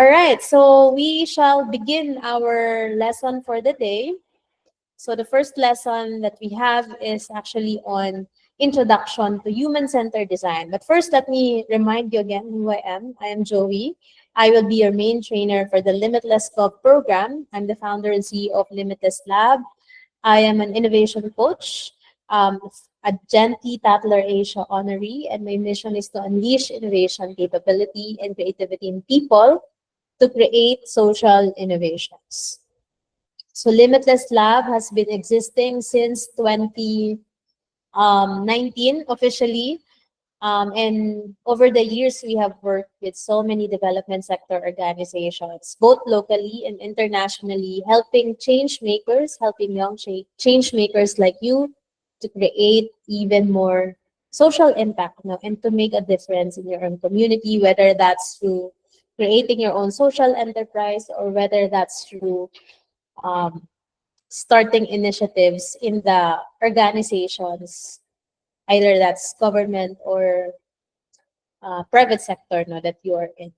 All right, so we shall begin our lesson for the day. So the first lesson that we have is actually on introduction to human-centered design. But first, let me remind you again who I am. I am Joey. I will be your main trainer for the Limitless Club program. I'm the founder and CEO of Limitless Lab. I am an innovation coach, a Gently Tatler Asia honoree, and my mission is to unleash innovation capability and creativity in people to create social innovations. So Limitless Lab has been existing since 2019 officially. And over the years, we have worked with so many development sector organizations, both locally and internationally, helping change makers, helping young change makers like you to create even more social impact, and to make a difference in your own community, whether that's through creating your own social enterprise or whether that's through um, starting initiatives in the organizations, either that's government or private sector, that you are in.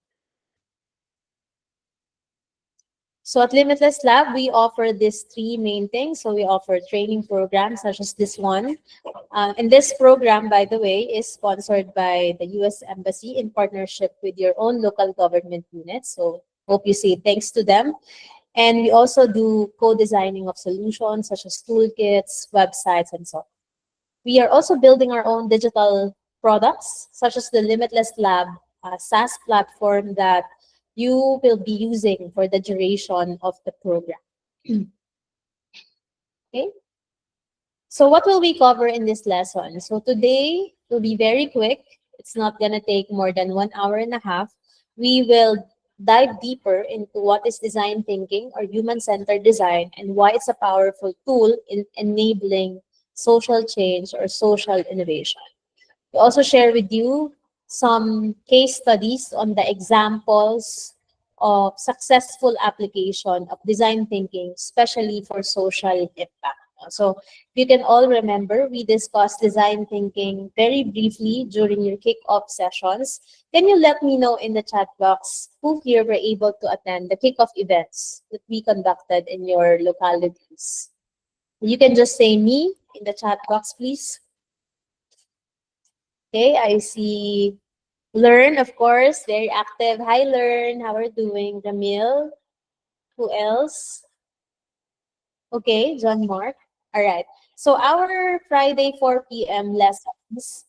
So at Limitless Lab, we offer these three main things. So we offer training programs such as this one. And this program, by the way, is sponsored by the U.S. Embassy in partnership with your own local government units. So hope you say thanks to them. And we also do co-designing of solutions such as toolkits, websites, and so on. We are also building our own digital products, such as the Limitless Lab SaaS platform that you will be using for the duration of the program. Okay. So what will we cover in this lesson? So today will be very quick. It's not going to take more than 1.5 hours. We will dive deeper into what is design thinking or human-centered design and why it's a powerful tool in enabling social change or social innovation. We also share with you some case studies on the examples of successful application of design thinking, especially for social impact. So you can all remember, we discussed design thinking very briefly during your kickoff sessions. Can you let me know in the chat box who here were able to attend the kickoff events that we conducted in your localities? You can just say me in the chat box, please. Okay, I see Learn, of course, very active. Hi, Learn. How are you doing? Jamil. Who else? Okay, John Mark. All right. So our Friday 4 p.m. lessons.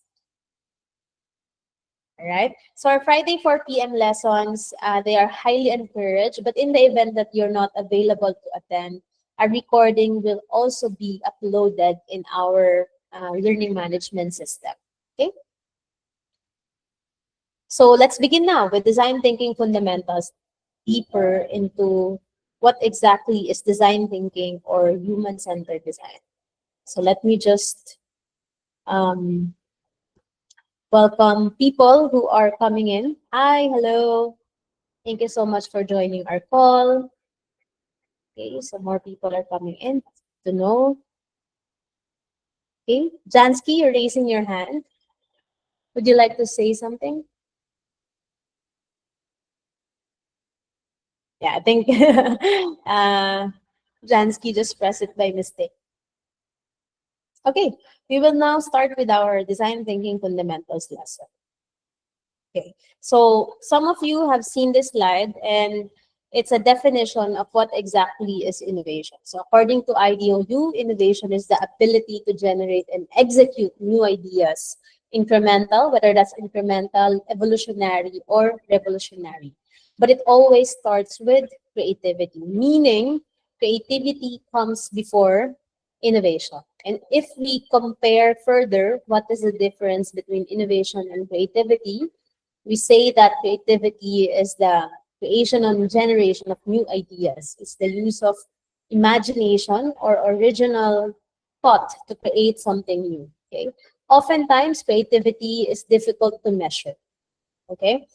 All right. So our Friday 4 p.m. lessons, they are highly encouraged. But in the event that you're not available to attend, a recording will also be uploaded in our learning management system. Okay. So let's begin now with design thinking fundamentals, deeper into what exactly is design thinking or human-centered design. So let me just welcome people who are coming in. Hi, hello. Thank you so much for joining our call. Okay, so more people are coming in to know. Okay, Jansky, you're raising your hand. Would you like to say something? Yeah, I think Jansky just pressed it by mistake. Okay, we will now start with our design thinking fundamentals lesson. Okay, so some of you have seen this slide and it's a definition of what exactly is innovation. So according to IDOU, innovation is the ability to generate and execute new ideas, incremental, whether that's incremental, evolutionary, or revolutionary. But it always starts with creativity, meaning creativity comes before innovation. And if we compare further, what is the difference between innovation and creativity? We say that creativity is the creation and generation of new ideas. It's the use of imagination or original thought to create something new. Okay. Oftentimes, creativity is difficult to measure. Okay.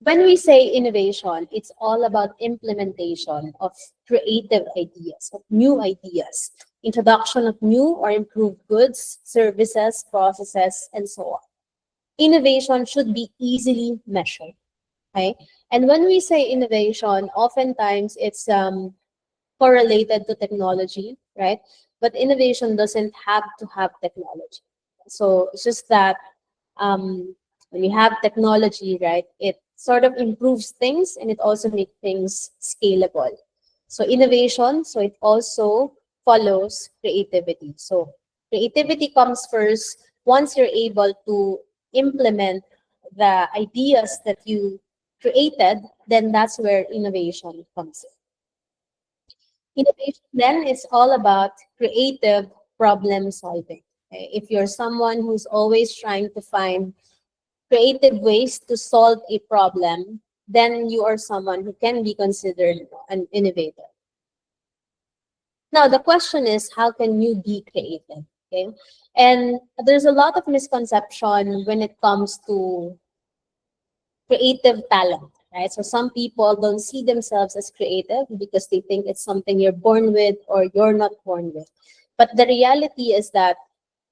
When we say innovation, it's all about implementation of creative ideas, of new ideas, introduction of new or improved goods, services, processes, and so on. Innovation should be easily measured. Okay? And when we say innovation, oftentimes it's correlated to technology, right? But innovation doesn't have to have technology. So it's just that when you have technology, right, it sort of improves things and it also makes things scalable. So innovation, so it also follows creativity. So creativity comes first. Once you're able to implement the ideas that you created, then that's where innovation comes in. Innovation then is all about creative problem solving. Okay? If you're someone who's always trying to find creative ways to solve a problem, then you are someone who can be considered an innovator. Now, the question is, how can you be creative? Okay. And there's a lot of misconception when it comes to creative talent, right? So some people don't see themselves as creative because they think it's something you're born with or you're not born with. But the reality is that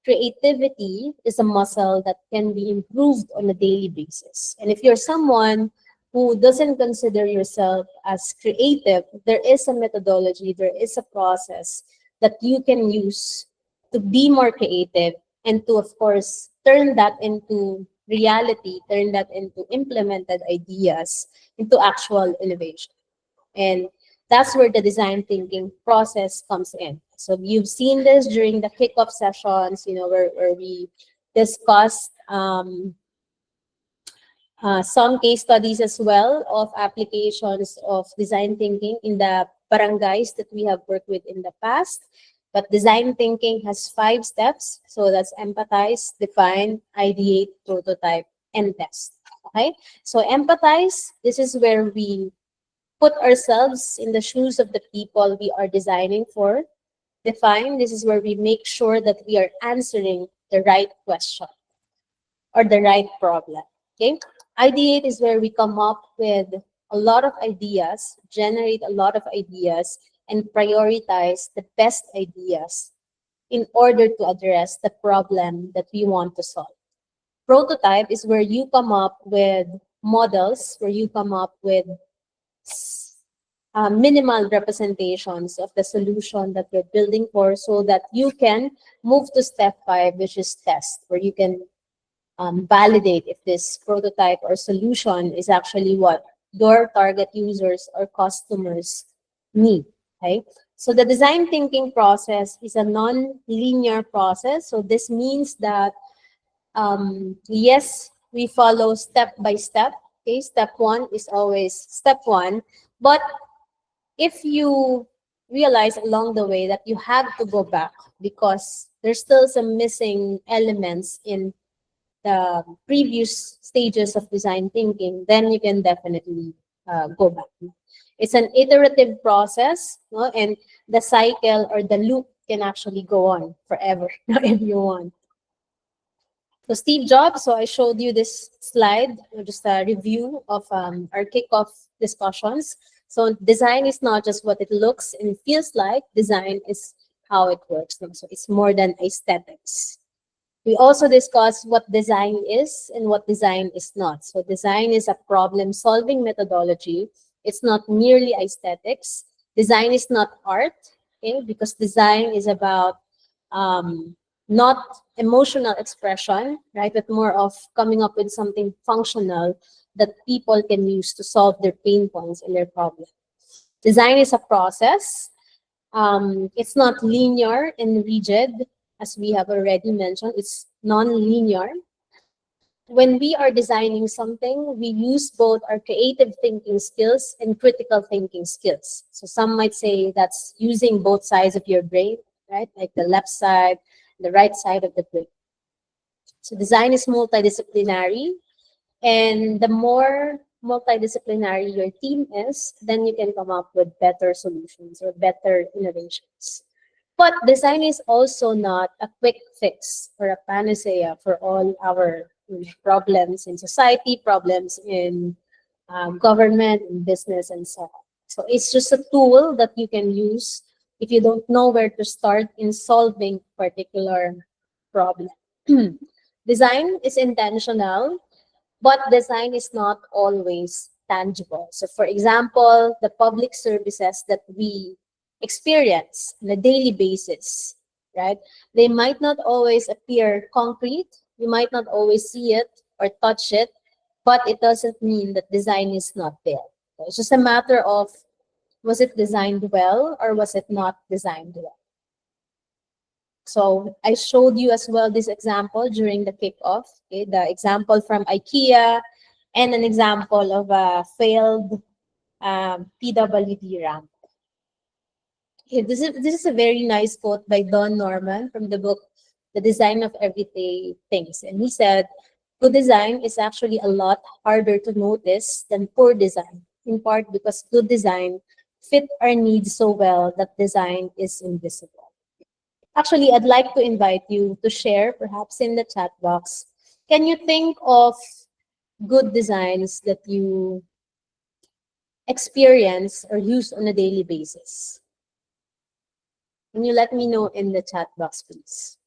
creativity is a muscle that can be improved on a daily basis. And if you're someone who doesn't consider yourself as creative, there is a methodology, there is a process that you can use to be more creative and to, of course, turn that into reality, turn that into implemented ideas, into actual innovation. And that's where the design thinking process comes in. So you've seen this during the kickoff sessions, where we discussed some case studies as well of applications of design thinking in the barangays that we have worked with in the past. But design thinking has 5 steps. So that's empathize, define, ideate, prototype, and test. Okay. So empathize, this is where we put ourselves in the shoes of the people we are designing for. Define, this is where we make sure that we are answering the right question or the right problem. Okay. Ideate is where we come up with a lot of ideas, generate a lot of ideas, and prioritize the best ideas in order to address the problem that we want to solve. Prototype is where you come up with models, where you come up with minimal representations of the solution that you're building for so that you can move to step 5, which is test, where you can validate if this prototype or solution is actually what your target users or customers need. Okay? So the design thinking process is a non-linear process. So this means that yes, we follow step by step. Okay, step 1 is always step 1, but if you realize along the way that you have to go back because there's still some missing elements in the previous stages of design thinking, then you can definitely go back. It's an iterative process, no? And the cycle or the loop can actually go on forever if you want. So Steve Jobs, so I showed you this slide, just a review of our kickoff discussions. So design is not just what it looks and feels like, design is how it works. So it's more than aesthetics. We also discussed what design is and what design is not. So design is a problem-solving methodology. It's not merely aesthetics. Design is not art, okay? Because design is about not emotional expression, right? But more of coming up with something functional that people can use to solve their pain points and their problems. Design is a process. It's not linear and rigid, as we have already mentioned. It's non-linear. When we are designing something, we use both our creative thinking skills and critical thinking skills. So some might say that's using both sides of your brain, right? Like the left side, the right side of the brain. So design is multidisciplinary, and the more multidisciplinary your team is, then you can come up with better solutions or better innovations. But design is also not a quick fix or a panacea for all our problems in society, problems in government, in business, and so on. So it's just a tool that you can use if you don't know where to start in solving particular problem. Design is intentional, but design is not always tangible. So for example, the public services that we experience on a daily basis, right? They might not always appear concrete. You might not always see it or touch it, but it doesn't mean that design is not there. So it's just a matter of, was it designed well or was it not designed well? So I showed you as well this example during the kickoff, okay? The example from IKEA and an example of a failed PWD ramp. Okay, this is a very nice quote by Don Norman from the book The Design of Everyday Things. And he said, good design is actually a lot harder to notice than poor design, in part because good design fit our needs so well that design is invisible. Actually, I'd like to invite you to share, perhaps in the chat box, can you think of good designs that you experience or use on a daily basis? Can you let me know in the chat box, please?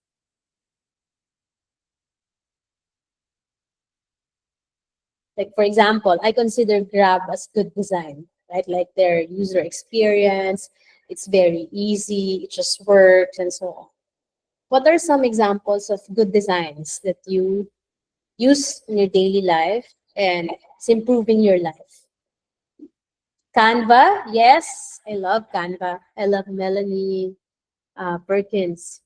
Like, for example, I consider Grab as good design, right? Like their user experience, it's very easy, it just works and so on. What are some examples of good designs that you use in your daily life and it's improving your life? Canva, yes, I love Canva. I love Melanie Perkins.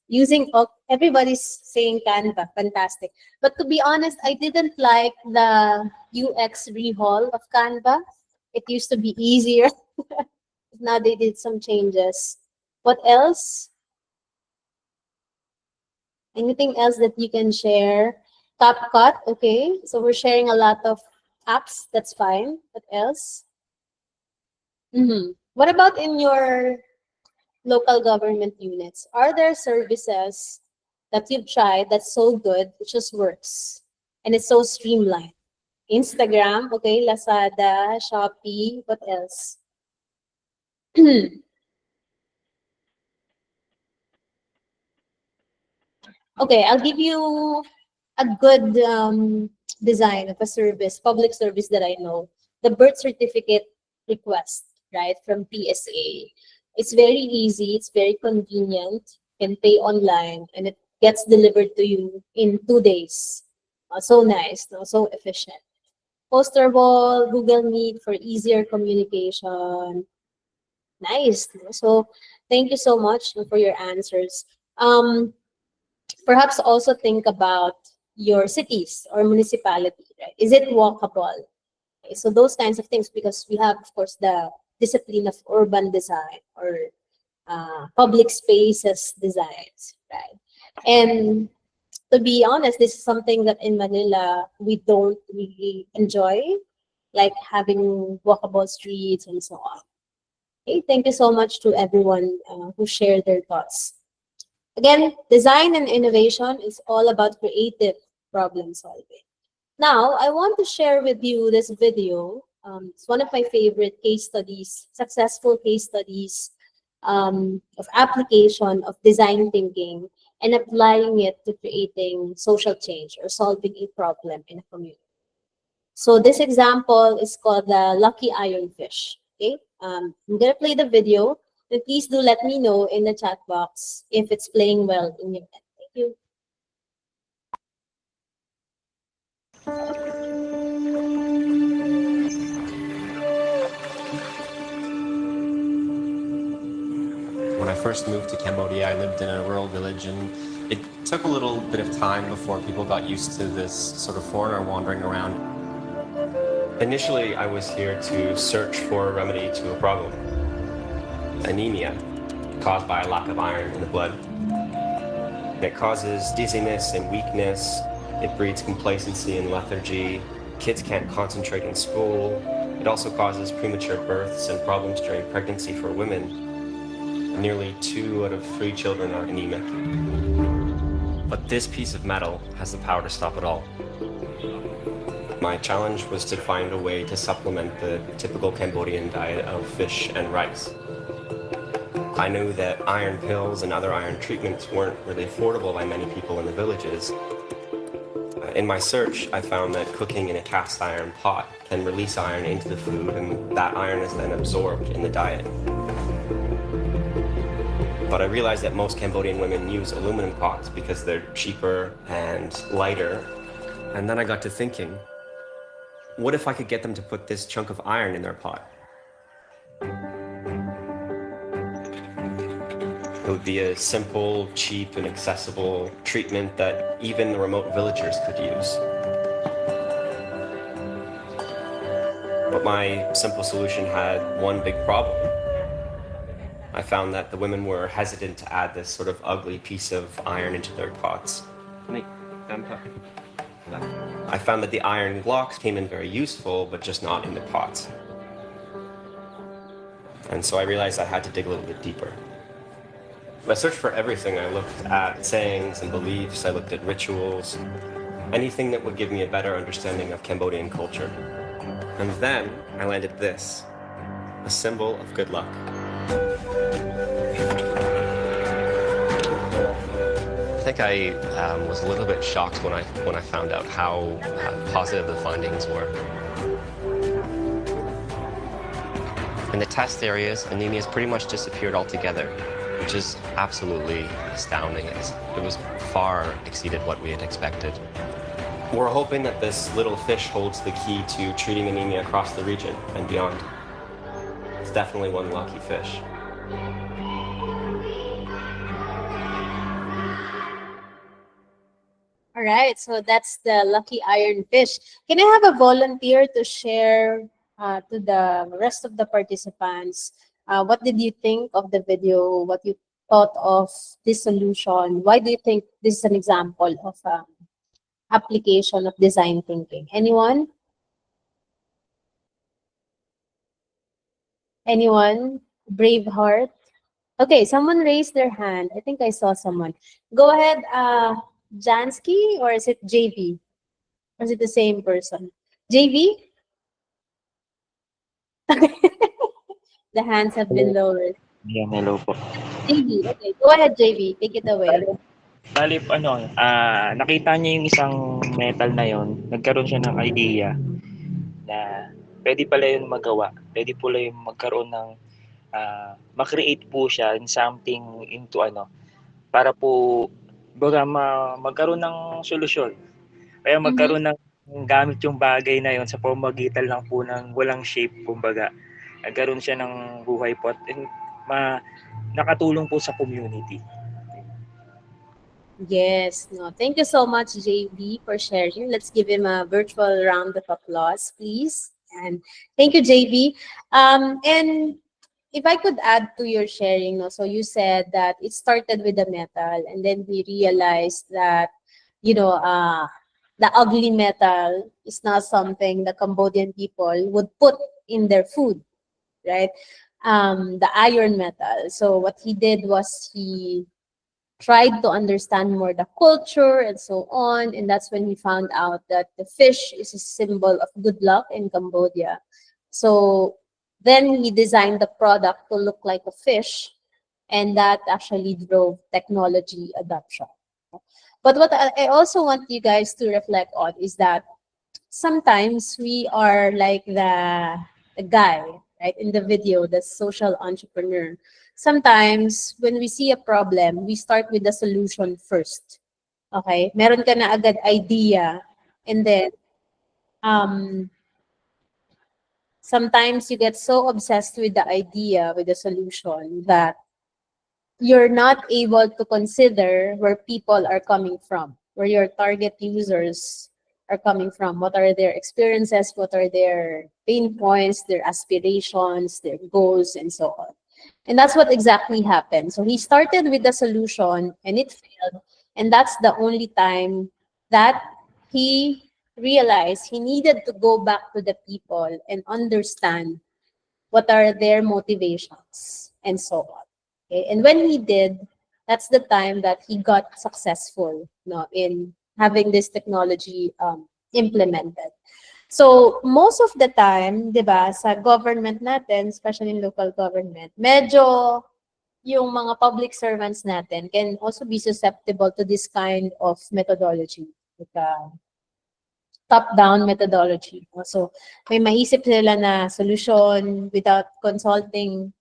Everybody's saying Canva, fantastic. But to be honest, I didn't like the UX rehaul of Canva. It used to be easier. Now they did some changes. What else? Anything else that you can share? CapCut, okay. So we're sharing a lot of apps. That's fine. What else? What about in your local government units? Are there services that you've tried that's so good, it just works, and it's so streamlined? Instagram, okay, Lazada, Shopee, what else? Okay, I'll give you a good design of a service, public service that I know. The birth certificate request, right, from PSA. It's very easy, it's very convenient, you can pay online, and it gets delivered to you in 2 days. So nice, no? So efficient. Poster wall, Google Meet for easier communication. Nice. No? So thank you so much for your answers. Perhaps also think about your cities or municipality, right? Is it walkable? Okay, so those kinds of things, because we have, of course, the discipline of urban design or public spaces designs, right? And to be honest, this is something that in Manila we don't really enjoy, like having walkable streets and so on. Okay, thank you so much to everyone who shared their thoughts. Again, design and innovation is all about creative problem solving. Now, I want to share with you this video. It's one of my favorite case studies, successful case studies of application of design thinking and applying it to creating social change or solving a problem in a community. So this example is called the Lucky Ironfish. Okay, I'm gonna play the video. And please do let me know in the chat box if it's playing well in your head. Thank you. When I first moved to Cambodia, I lived in a rural village, and it took a little bit of time before people got used to this sort of foreigner wandering around. Initially, I was here to search for a remedy to a problem: anemia, caused by a lack of iron in the blood. It causes dizziness and weakness. It breeds complacency and lethargy. Kids can't concentrate in school. It also causes premature births and problems during pregnancy for women. Nearly 2 out of 3 children are anemic. But this piece of metal has the power to stop it all. My challenge was to find a way to supplement the typical Cambodian diet of fish and rice. I knew that iron pills and other iron treatments weren't really affordable by many people in the villages. In my search, I found that cooking in a cast iron pot can release iron into the food, and that iron is then absorbed in the diet. But I realized that most Cambodian women use aluminum pots because they're cheaper and lighter. And then I got to thinking, what if I could get them to put this chunk of iron in their pot? It would be a simple, cheap, and accessible treatment that even the remote villagers could use. But my simple solution had one big problem. I found that the women were hesitant to add this sort of ugly piece of iron into their pots. I found that the iron blocks came in very useful, but just not in the pots. And so I realized I had to dig a little bit deeper. I searched for everything. I looked at sayings and beliefs, I looked at rituals, anything that would give me a better understanding of Cambodian culture. And then I landed this, a symbol of good luck. I think I was a little bit shocked when I found out how positive the findings were. In the test areas, anemia has pretty much disappeared altogether, which is absolutely astounding. It was far exceeded what we had expected. We're hoping that this little fish holds the key to treating anemia across the region and beyond. It's definitely one lucky fish. All right, so that's the lucky iron fish. Can I have a volunteer to share to the rest of the participants? What did you think of the video? What you thought of this solution? Why do you think this is an example of application of design thinking? Anyone? Anyone? Brave heart? Okay, someone raised their hand. I think I saw someone. Go ahead, Jansky, or is it JV? Or is it the same person? JV? The hands have been lowered. Yan, hello po. JV, okay. Go ahead, JV. Take it away. Bali, nakita niya yung isang metal na yon, nagkaroon siya ng idea na pwede pala yun magawa. Pwede pala yung magkaroon ng, makreate po siya in something into para po, magkaroon ng solusyon. Kaya magkaroon ng gamit yung bagay na yon sa pamamagitan lang po ng walang shape, kumbaga. Nagkaroon siya ng buhay po at nakatulong po sa community. Yes, no. Thank you so much, JV, for sharing. Let's give him a virtual round of applause, please. And thank you, JV. And if I could add to your sharing, no, so you said that it started with the metal, and then we realized that, the ugly metal is not something the Cambodian people would put in their food, right? The iron metal. So what he did was he tried to understand more the culture and so on, and that's when he found out that the fish is a symbol of good luck in Cambodia. So then he designed the product to look like a fish, and that actually drove technology adoption. But what I also want you guys to reflect on is that sometimes we are like the guy, right, in the video, the social entrepreneur. Sometimes when we see a problem, we start with the solution first. Okay? Meron ka na agad idea, and then sometimes you get so obsessed with the idea, with the solution, that you're not able to consider where people are coming from, where your target users are coming from. What are their experiences? What are their pain points, their aspirations, their goals, and so on. And that's what exactly happened. So he started with the solution and it failed. And that's the only time that he realized he needed to go back to the people and understand what are their motivations and so on. Okay? And when he did, that's the time that he got successful, in having this technology implemented. So most of the time, 'di ba, sa government natin, especially in local government, medyo yung mga public servants natin can also be susceptible to this kind of methodology. Like, top-down methodology. So, may maisip sila na solution without consulting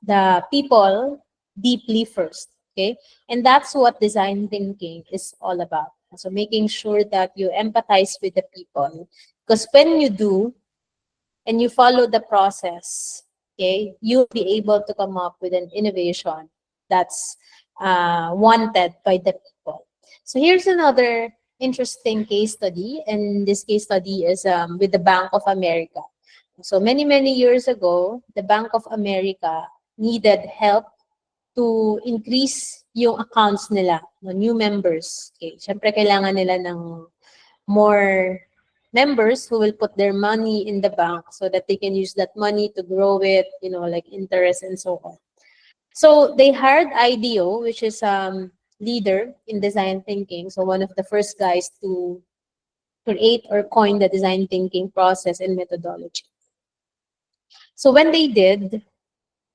the people deeply first. Okay? And that's what design thinking is all about. So, making sure that you empathize with the people. Because when you do, and you follow the process, okay, you'll be able to come up with an innovation that's wanted by the people. So here's another interesting case study, and this case study is with the Bank of America. So many years ago, the Bank of America needed help to increase yung accounts nila, no, new members. Okay, syempre kailangan nila ng more members who will put their money in the bank so that they can use that money to grow it, like interest and so on. So they hired IDEO, which is leader in design thinking. So one of the first guys to create or coin the design thinking process and methodology. So when they did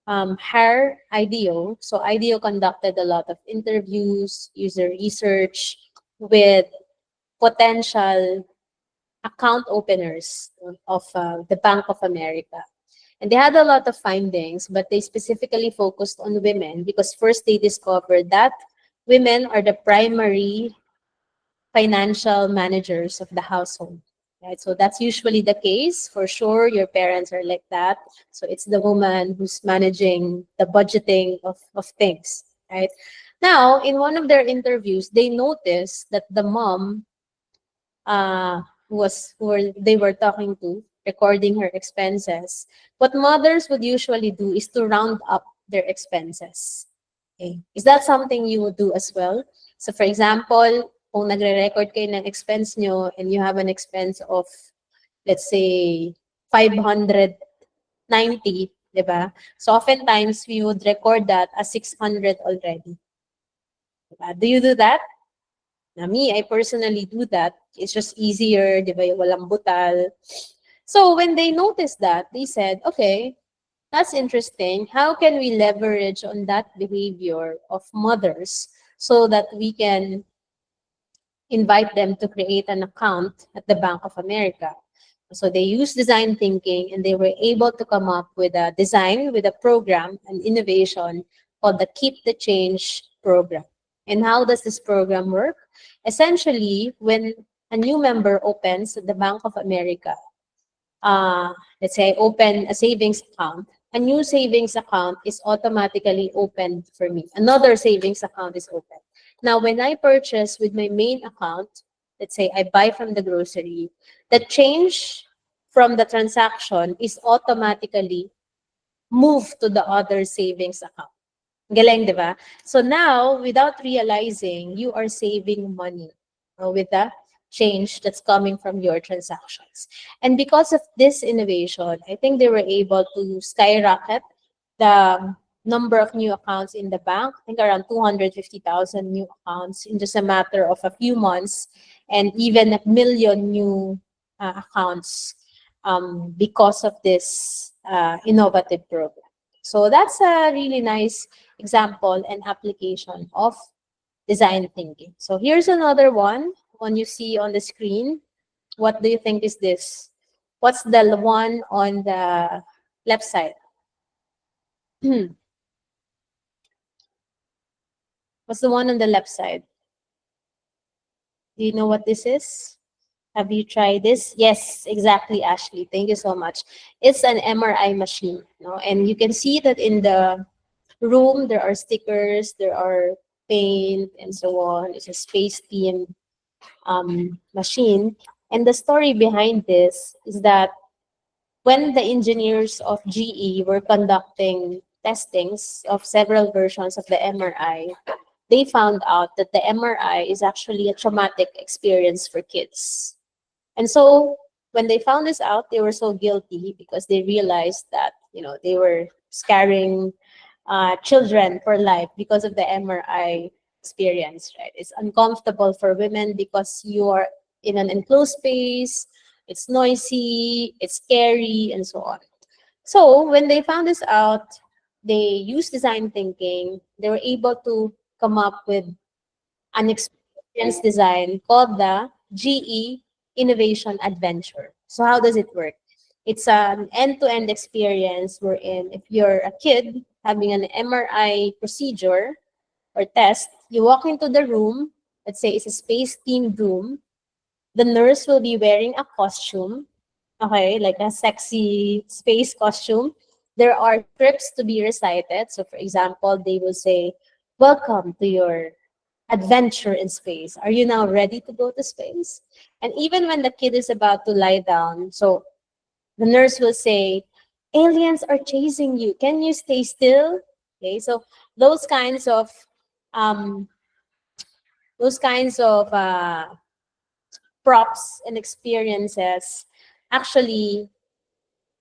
hire IDEO, so IDEO conducted a lot of interviews, user research with potential account openers of the Bank of America. And they had a lot of findings, but they specifically focused on women because first they discovered that women are the primary financial managers of the household. Right? So that's usually the case. For sure, your parents are like that. So it's the woman who's managing the budgeting of things. Right? Now, in one of their interviews, they noticed that the mom they were talking to, recording her expenses. What mothers would usually do is to round up their expenses. Okay. Is that something you would do as well? So for example, kung nagre-record kayo ng expense nyo and you have an expense of, let's say, 590, diba? So oftentimes, we would record that as 600 already. Diba? Do you do that? Na me, I personally do that. It's just easier, di ba? Yung walang butal. So when they noticed that, they said, okay, that's interesting. How can we leverage on that behavior of mothers so that we can invite them to create an account at the Bank of America? So they used design thinking and they were able to come up with a design, with a program, an innovation called the Keep the Change program. And how does this program work? Essentially, when a new member opens the Bank of America, let's say I open a savings account, a new savings account is automatically opened for me. Another savings account is open. Now, when I purchase with my main account, let's say I buy from the grocery, the change from the transaction is automatically moved to the other savings account. Galing, di ba? So now, without realizing, you are saving money with the change that's coming from your transactions. And because of this innovation, I think they were able to skyrocket the number of new accounts in the bank. I think around 250,000 new accounts in just a matter of a few months, and even 1 million new accounts because of this innovative program. So that's a really nice example and application of design thinking. So here's another one you see on the screen. What do you think is this? What's the one on the left side? What's the one on the left side? Do you know what this is? Have you tried this? Yes, exactly, Ashley. Thank you so much. It's an MRI machine, and you can see that in the room there are stickers, there are paint, and so on. It's a space theme machine. And the story behind this is that when the engineers of GE were conducting testings of several versions of the MRI, they found out that the MRI is actually a traumatic experience for kids. And so when they found this out, they were so guilty because they realized that, they were scarring children for life because of the MRI experience, right? It's uncomfortable for women because you are in an enclosed space, it's noisy, it's scary, and so on. So when they found this out, they used design thinking. They were able to come up with an experience design called the GE Innovation Adventure. So how does it work? It's an end-to-end experience wherein if you're a kid having an MRI procedure or test, you walk into the room, let's say it's a space-themed room, the nurse will be wearing a costume, okay, like a sexy space costume. There are scripts to be recited. So for example, they will say, welcome to your adventure in space. Are you now ready to go to space? And even when the kid is about to lie down, so the nurse will say, aliens are chasing you. Can you stay still? Okay, so those kinds of um, those kinds of props and experiences actually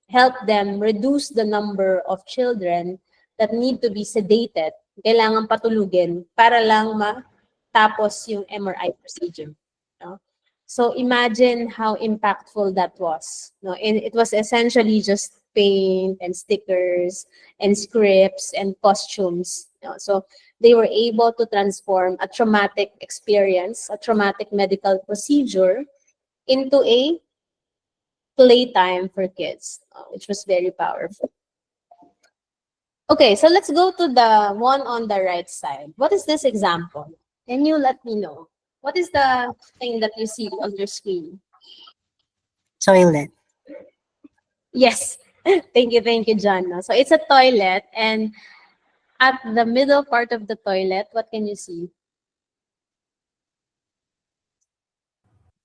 help them reduce the number of children that need to be sedated, kailangan patulugin para lang matapos yung MRI procedure. No? So imagine how impactful that was. No? And it was essentially just paint and stickers and scripts and costumes. No? So they were able to transform a traumatic experience, a traumatic medical procedure, into a playtime for kids, which was very powerful. Okay, so let's go to the one on the right side. What is this example? Can you let me know? What is the thing that you see on your screen? Toilet. Yes. Thank you, John. So it's a toilet, and at the middle part of the toilet, what can you see?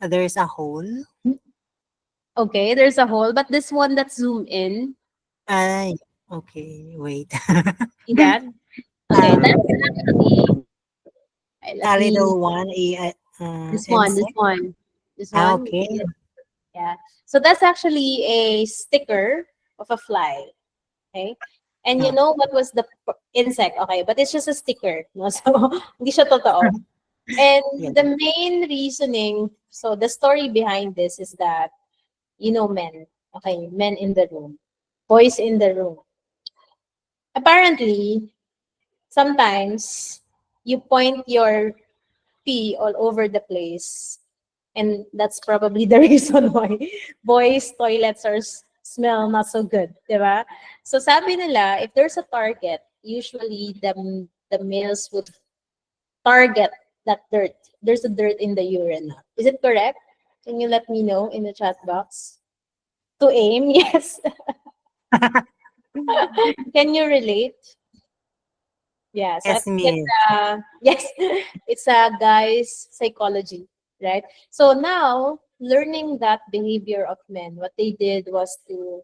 There's a hole. Okay, there's a hole, but this one that's zoom in, Ay, okay, wait. see that? Okay, that's Um, actually, a let me, little one, this insect. one, this Ah, one. okay. Yeah. So that's actually a sticker of a fly. Okay. And you Ah, know what was the insect? Okay, but it's just a sticker. No? So, hindi siya totoo. And yeah. the main reasoning, so the story behind this is that, men. Okay, men in the room. Boys in the room. Apparently, sometimes you point your pee all over the place. And that's probably the reason why boys' toilets are smell not so good, di ba? So sabi nila, if there's a target, usually the males would target that dirt. There's a dirt in the urine. Is it correct? Can you let me know in the chat box? To aim, yes. Can you relate? Yes, I Yes, think it's miss. yes, it's a guy's psychology, right? So now, learning that behavior of men, what they did was to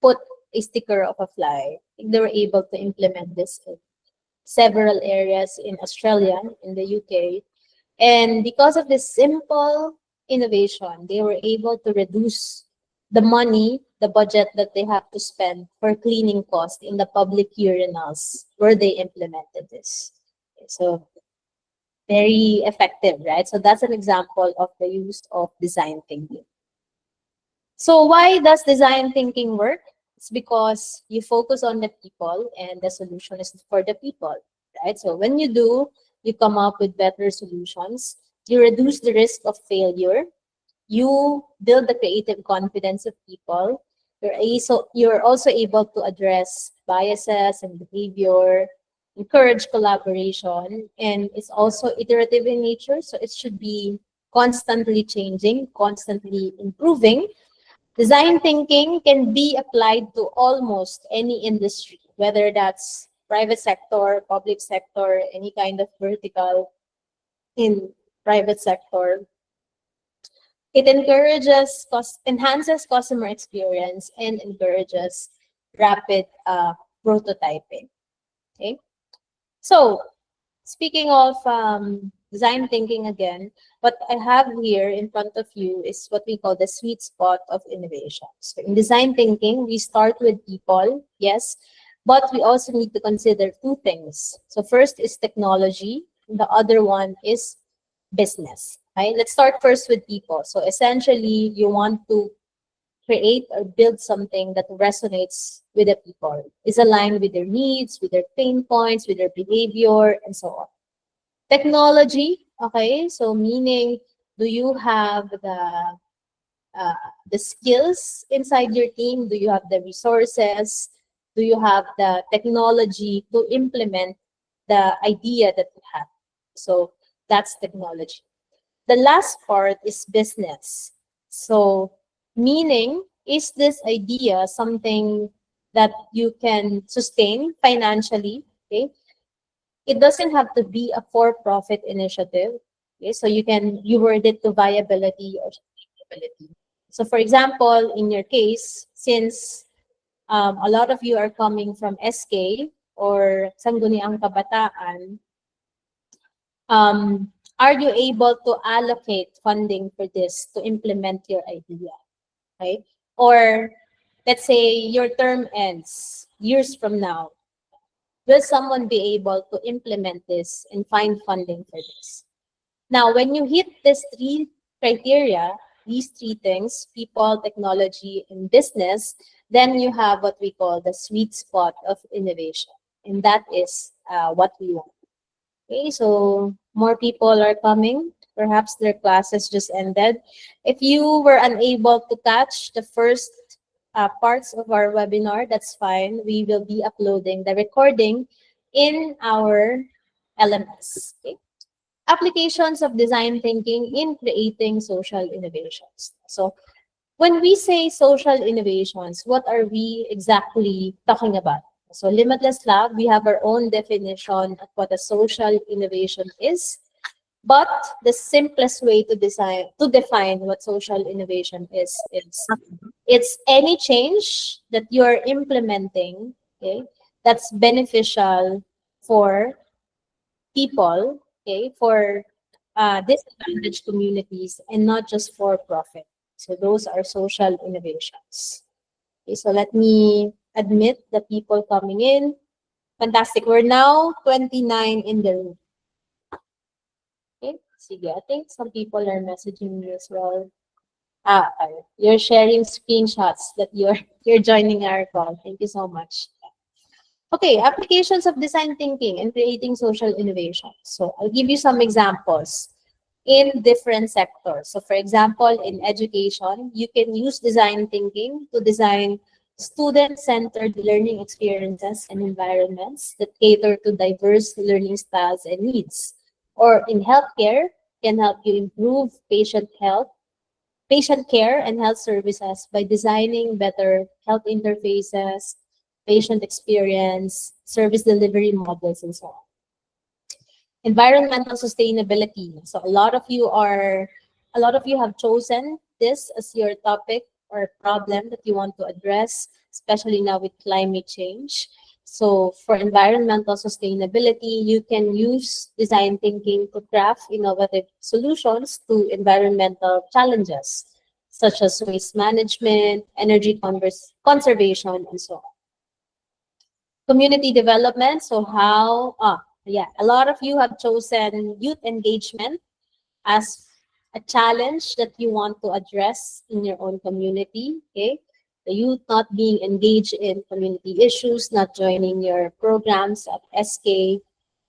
put a sticker of a fly. They were able to implement this in several areas in Australia, in the UK, and because of this simple innovation, they were able to reduce the budget that they have to spend for cleaning costs in the public urinals where they implemented this. So very effective, right? So that's an example of the use of design thinking. So why does design thinking work? It's because you focus on the people and the solution is for the people, right? So when you do, you come up with better solutions. You reduce the risk of failure. You build the creative confidence of people. You're also able to address biases and behavior, encourage collaboration, and it's also iterative in nature. So it should be constantly changing, constantly improving. Design thinking can be applied to almost any industry, whether that's private sector, public sector, any kind of vertical in private sector. It enhances customer experience and encourages rapid prototyping. Okay, so speaking of design thinking again, what I have here in front of you is what we call the sweet spot of innovation. So in design thinking, we start with people, yes, but we also need to consider two things. So first is technology, and the other one is business. Right? Let's start first with people. So essentially, you want to create or build something that resonates with the people, is aligned with their needs, with their pain points, with their behavior, and so on. Technology, okay, so meaning Do you have the skills inside your team? Do you have the resources? Do you have the technology to implement the idea that you have? So that's technology. The last part is business. So meaning, is this idea something that you can sustain financially? Okay. It doesn't have to be a for-profit initiative. Okay, so you word it to viability or sustainability. So for example, in your case, since a lot of you are coming from SK or Sangguniang Kabataan, are you able to allocate funding for this to implement your idea, right? Or let's say your term ends years from now. Will someone be able to implement this and find funding for this? Now, when you hit these three criteria, these three things, people, technology, and business, then you have what we call the sweet spot of innovation. And that is what we want. Okay, so more people are coming. Perhaps their classes just ended. If you were unable to catch the first parts of our webinar, that's fine. We will be uploading the recording in our LMS. Okay? Applications of design thinking in creating social innovations. So when we say social innovations, what are we exactly talking about? So Limitless Lab, we have our own definition of what a social innovation is. But the simplest way to define what social innovation is it's any change that you're implementing, okay, that's beneficial for people, okay, for disadvantaged communities and not just for profit. So those are social innovations. Okay, so let me admit the people coming in. Fantastic. We're now 29 in the room. Okay, sige. I think some people are messaging me as well. You're sharing screenshots that you're joining our call. Thank you so much. Okay, applications of design thinking and creating social innovation. So I'll give you some examples in different sectors. So for example, in education, you can use design thinking to design student-centered learning experiences and environments that cater to diverse learning styles and needs. Or in healthcare, can help you improve patient care and health services by designing better health interfaces, patient experience, service delivery models, and so on. Environmental sustainability. So a lot of you have chosen this as your topic or problem that you want to address, especially now with climate change. So for environmental sustainability, you can use design thinking to craft innovative solutions to environmental challenges, such as waste management, energy conservation, and so on. Community development, so a lot of you have chosen youth engagement as a challenge that you want to address in your own community, okay? The youth not being engaged in community issues, not joining your programs at SK.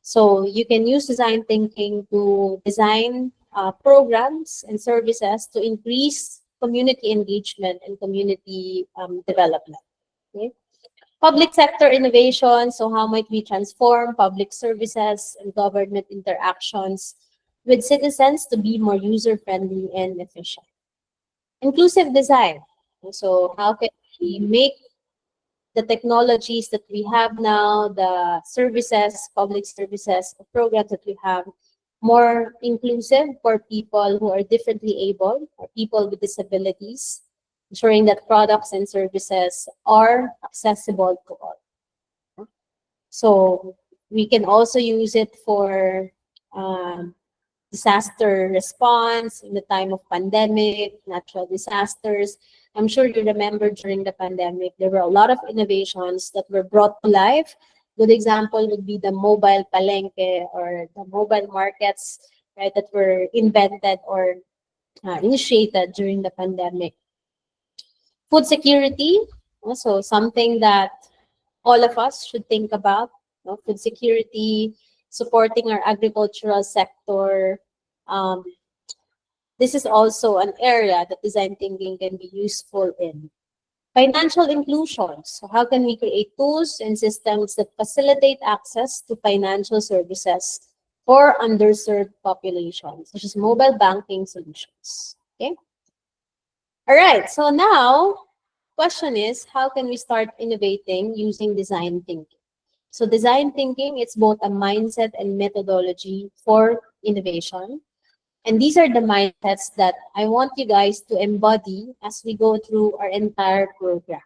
So you can use design thinking to design programs and services to increase community engagement and community development, okay? Public sector innovation, so how might we transform public services and government interactions with citizens to be more user-friendly and efficient? Inclusive design, so how can we make the technologies that we have now, the services, public services, the programs that we have, more inclusive for people who are differently able or people with disabilities, ensuring that products and services are accessible to all. So we can also use it for disaster response in the time of pandemic, natural disasters. I'm sure you remember during the pandemic, there were a lot of innovations that were brought to life. Good example would be the mobile palengke or the mobile markets, right, that were invented or initiated during the pandemic. Food security, also something that all of us should think about. Food security, supporting our agricultural sector, this is also an area that design thinking can be useful in. Financial inclusion. So how can we create tools and systems that facilitate access to financial services for underserved populations, such as mobile banking solutions? Okay. All right. So now, question is, how can we start innovating using design thinking? So design thinking, it's both a mindset and methodology for innovation. And these are the mindsets that I want you guys to embody as we go through our entire program.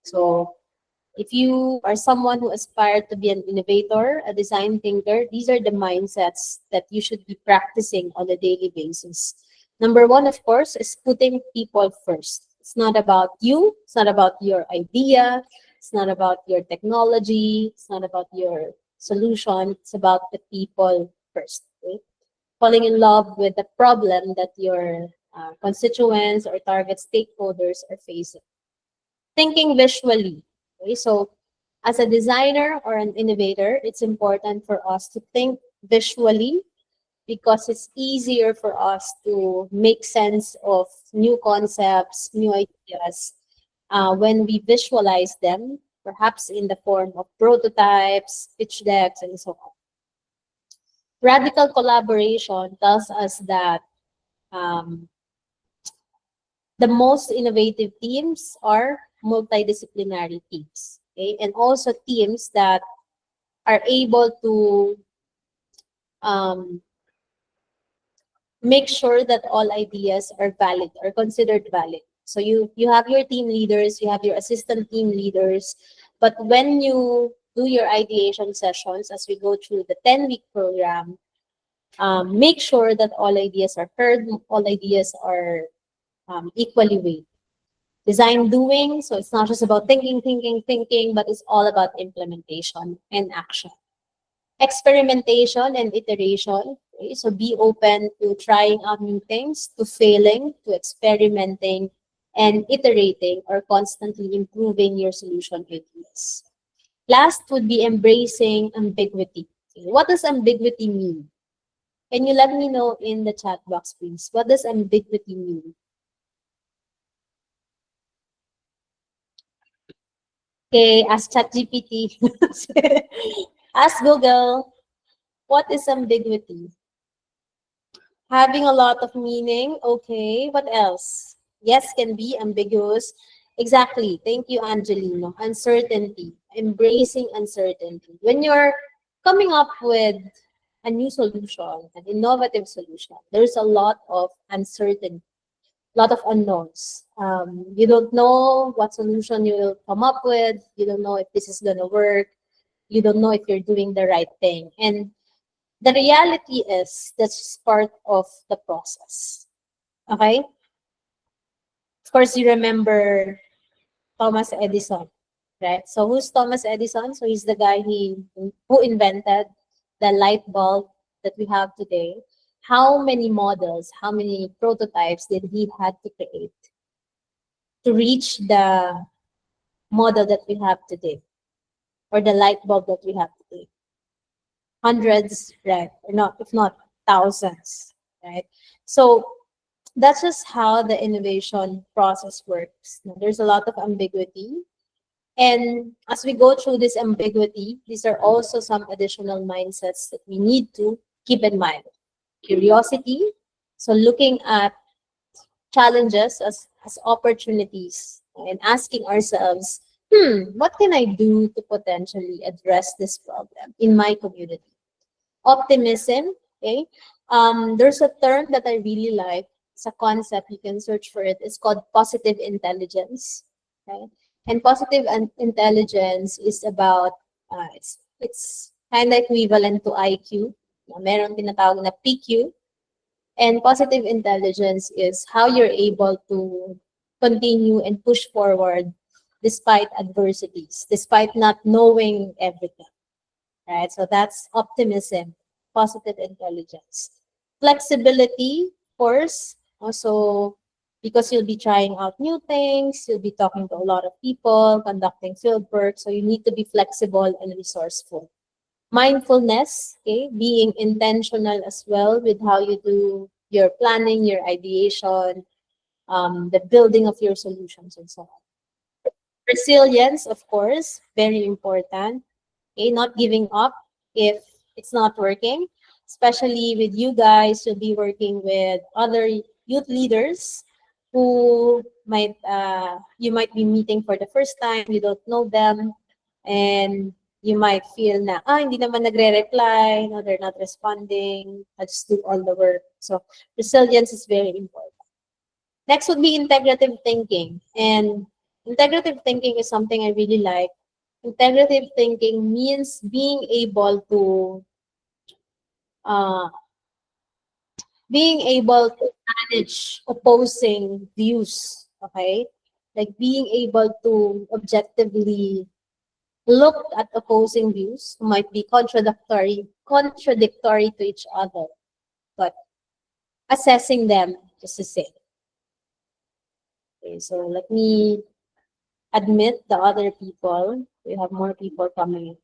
So if you are someone who aspires to be an innovator, a design thinker, these are the mindsets that you should be practicing on a daily basis. Number one, of course, is putting people first. It's not about you. It's not about your idea. It's not about your technology. It's not about your solution. It's about the people first. Okay? Falling in love with the problem that your constituents or target stakeholders are facing. Thinking visually. Okay? So as a designer or an innovator, it's important for us to think visually because it's easier for us to make sense of new concepts, new ideas, when we visualize them, perhaps in the form of prototypes, pitch decks, and so on. Radical collaboration tells us that the most innovative teams are multidisciplinary teams, okay? And also teams that are able to make sure that all ideas are valid or considered valid. So you have your team leaders, you have your assistant team leaders, but when you do your ideation sessions as we go through the 10-week program, make sure that all ideas are heard, all ideas are equally weighed. Design doing, so it's not just about thinking, but it's all about implementation and action. Experimentation and iteration. Okay? So be open to trying out new things, to failing, to experimenting, and iterating or constantly improving your solution ideas. Last would be embracing ambiguity. Okay, what does ambiguity mean? Can you let me know in the chat box, please? What does ambiguity mean? Okay, ask ChatGPT. Ask Google. What is ambiguity? Having a lot of meaning. Okay, what else? Yes, can be ambiguous. Exactly. Thank you, Angelino. Uncertainty. Embracing uncertainty. When you're coming up with a new solution, an innovative solution, there's a lot of uncertainty, a lot of unknowns. You don't know what solution you will come up with. You don't know if this is going to work. You don't know if you're doing the right thing. And the reality is that's just part of the process. Okay? Of course, you remember Thomas Edison, right? So who's Thomas Edison? So he's the guy who invented the light bulb that we have today. How many models, how many prototypes did he had to create to reach the model that we have today, or the light bulb that we have today? Hundreds, right? Or not, if not thousands, right? So that's just how the innovation process works. Now, there's a lot of ambiguity. And as we go through this ambiguity, these are also some additional mindsets that we need to keep in mind. Curiosity, so looking at challenges as opportunities and asking ourselves, what can I do to potentially address this problem in my community? Optimism, okay? There's a term that I really like. It's a concept, you can search for it. It's called positive intelligence, okay? And positive intelligence is about, it's kind of equivalent to IQ. Meron tinatawag na PQ. And positive intelligence is how you're able to continue and push forward despite adversities, despite not knowing everything, right? So that's optimism, positive intelligence. Flexibility, of course, also because you'll be trying out new things, you'll be talking to a lot of people, conducting field work, so you need to be flexible and resourceful. Mindfulness, okay, being intentional as well with how you do your planning, your ideation, the building of your solutions, and so on. Resilience, of course, very important. Okay, not giving up if it's not working, especially with you guys. You'll be working with other youth leaders who might you might be meeting for the first time. You don't know them, and you might feel na hindi naman nagre-reply, no, they're not responding. I just do all the work. So resilience is very important. Next would be integrative thinking, and integrative thinking is something I really like. Integrative thinking means being able to uh, manage opposing views. Okay, like being able to objectively look at opposing views who might be contradictory to each other, but assessing them just the same. Okay, so let me admit the other people. We have more people coming in.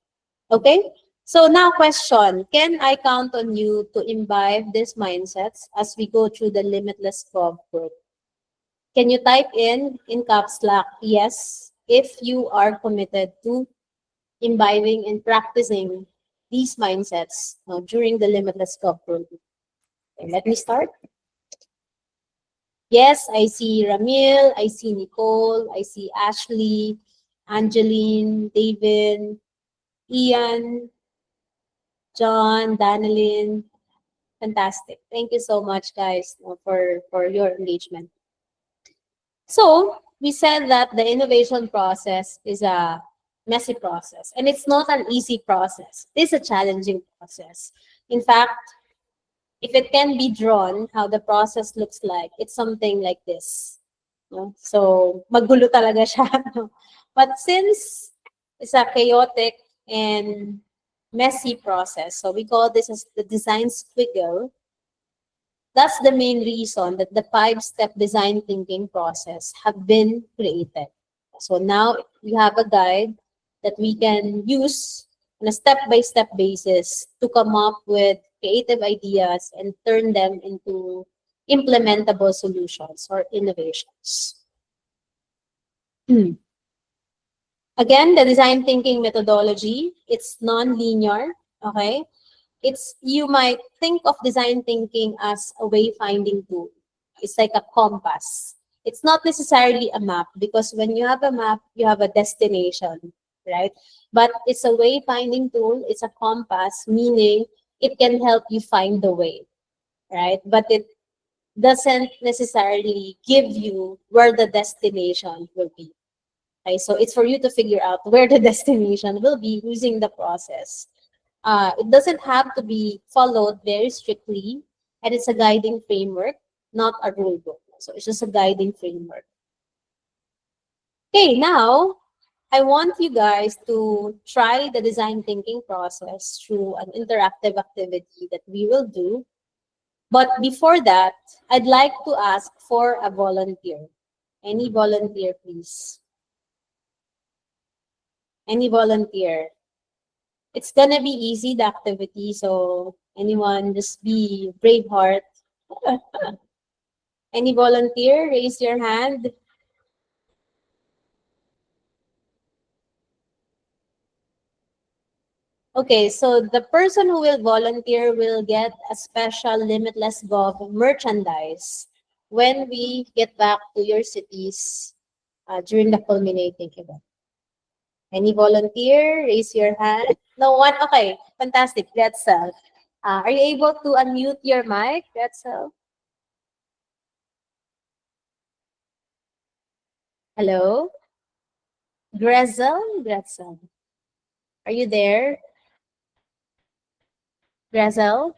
Okay? So now question, can I count on you to imbibe these mindsets as we go through the Limitless Gov group? Can you type in caps lock, yes, if you are committed to imbibing and practicing these mindsets during the Limitless Gov group? Okay, let me start. Yes, I see Ramil, I see Nicole, I see Ashley, Angeline, David, Ian, John, Danilyn. Fantastic. Thank you so much, guys, for your engagement. So, we said that the innovation process is a messy process, and it's not an easy process. It's a challenging process. In fact, if it can be drawn, how the process looks like, it's something like this. No? So, magulo talaga siya. No? But since it's a chaotic and messy process, so we call this as the design squiggle, that's the main reason that the 5-step design thinking process have been created. So now we have a guide that we can use on a step-by-step basis to come up with creative ideas and turn them into implementable solutions or innovations. Again, the design thinking methodology, it's non-linear, okay? You might think of design thinking as a wayfinding tool. It's like a compass. It's not necessarily a map, because when you have a map, you have a destination, right? But it's a wayfinding tool. It's a compass, meaning it can help you find the way, right? But it doesn't necessarily give you where the destination will be. Okay, so it's for you to figure out where the destination will be using the process. It doesn't have to be followed very strictly, and it's a guiding framework, not a rule book. So it's just a guiding framework. Okay, now I want you guys to try the design thinking process through an interactive activity that we will do. But before that, I'd like to ask for a volunteer. Any volunteer, please? Any volunteer? It's gonna be easy, the activity, so anyone, just be brave heart. Any volunteer, raise your hand. Okay, so the person who will volunteer will get a special Limitless Gov merchandise when we get back to your cities during the culminating event. Any volunteer, raise your hand. No one? Okay, fantastic. Gretzel. Are you able to unmute your mic, Gretzel? Hello? Gretzel. Are you there? Gretzel?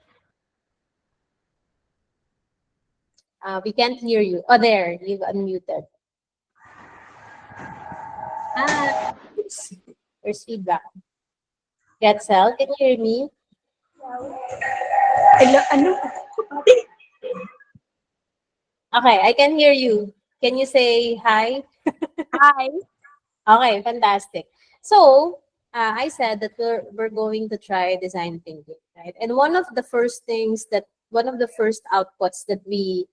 We can't hear you. Oh, there. You've unmuted. Oops. There's feedback. Gretzel, can you hear me? Hello, ano? Okay, I can hear you. Can you say hi? Hi. Okay, fantastic. So, I said that we're going to try design thinking, right? And one of the first things that one of the first outputs that we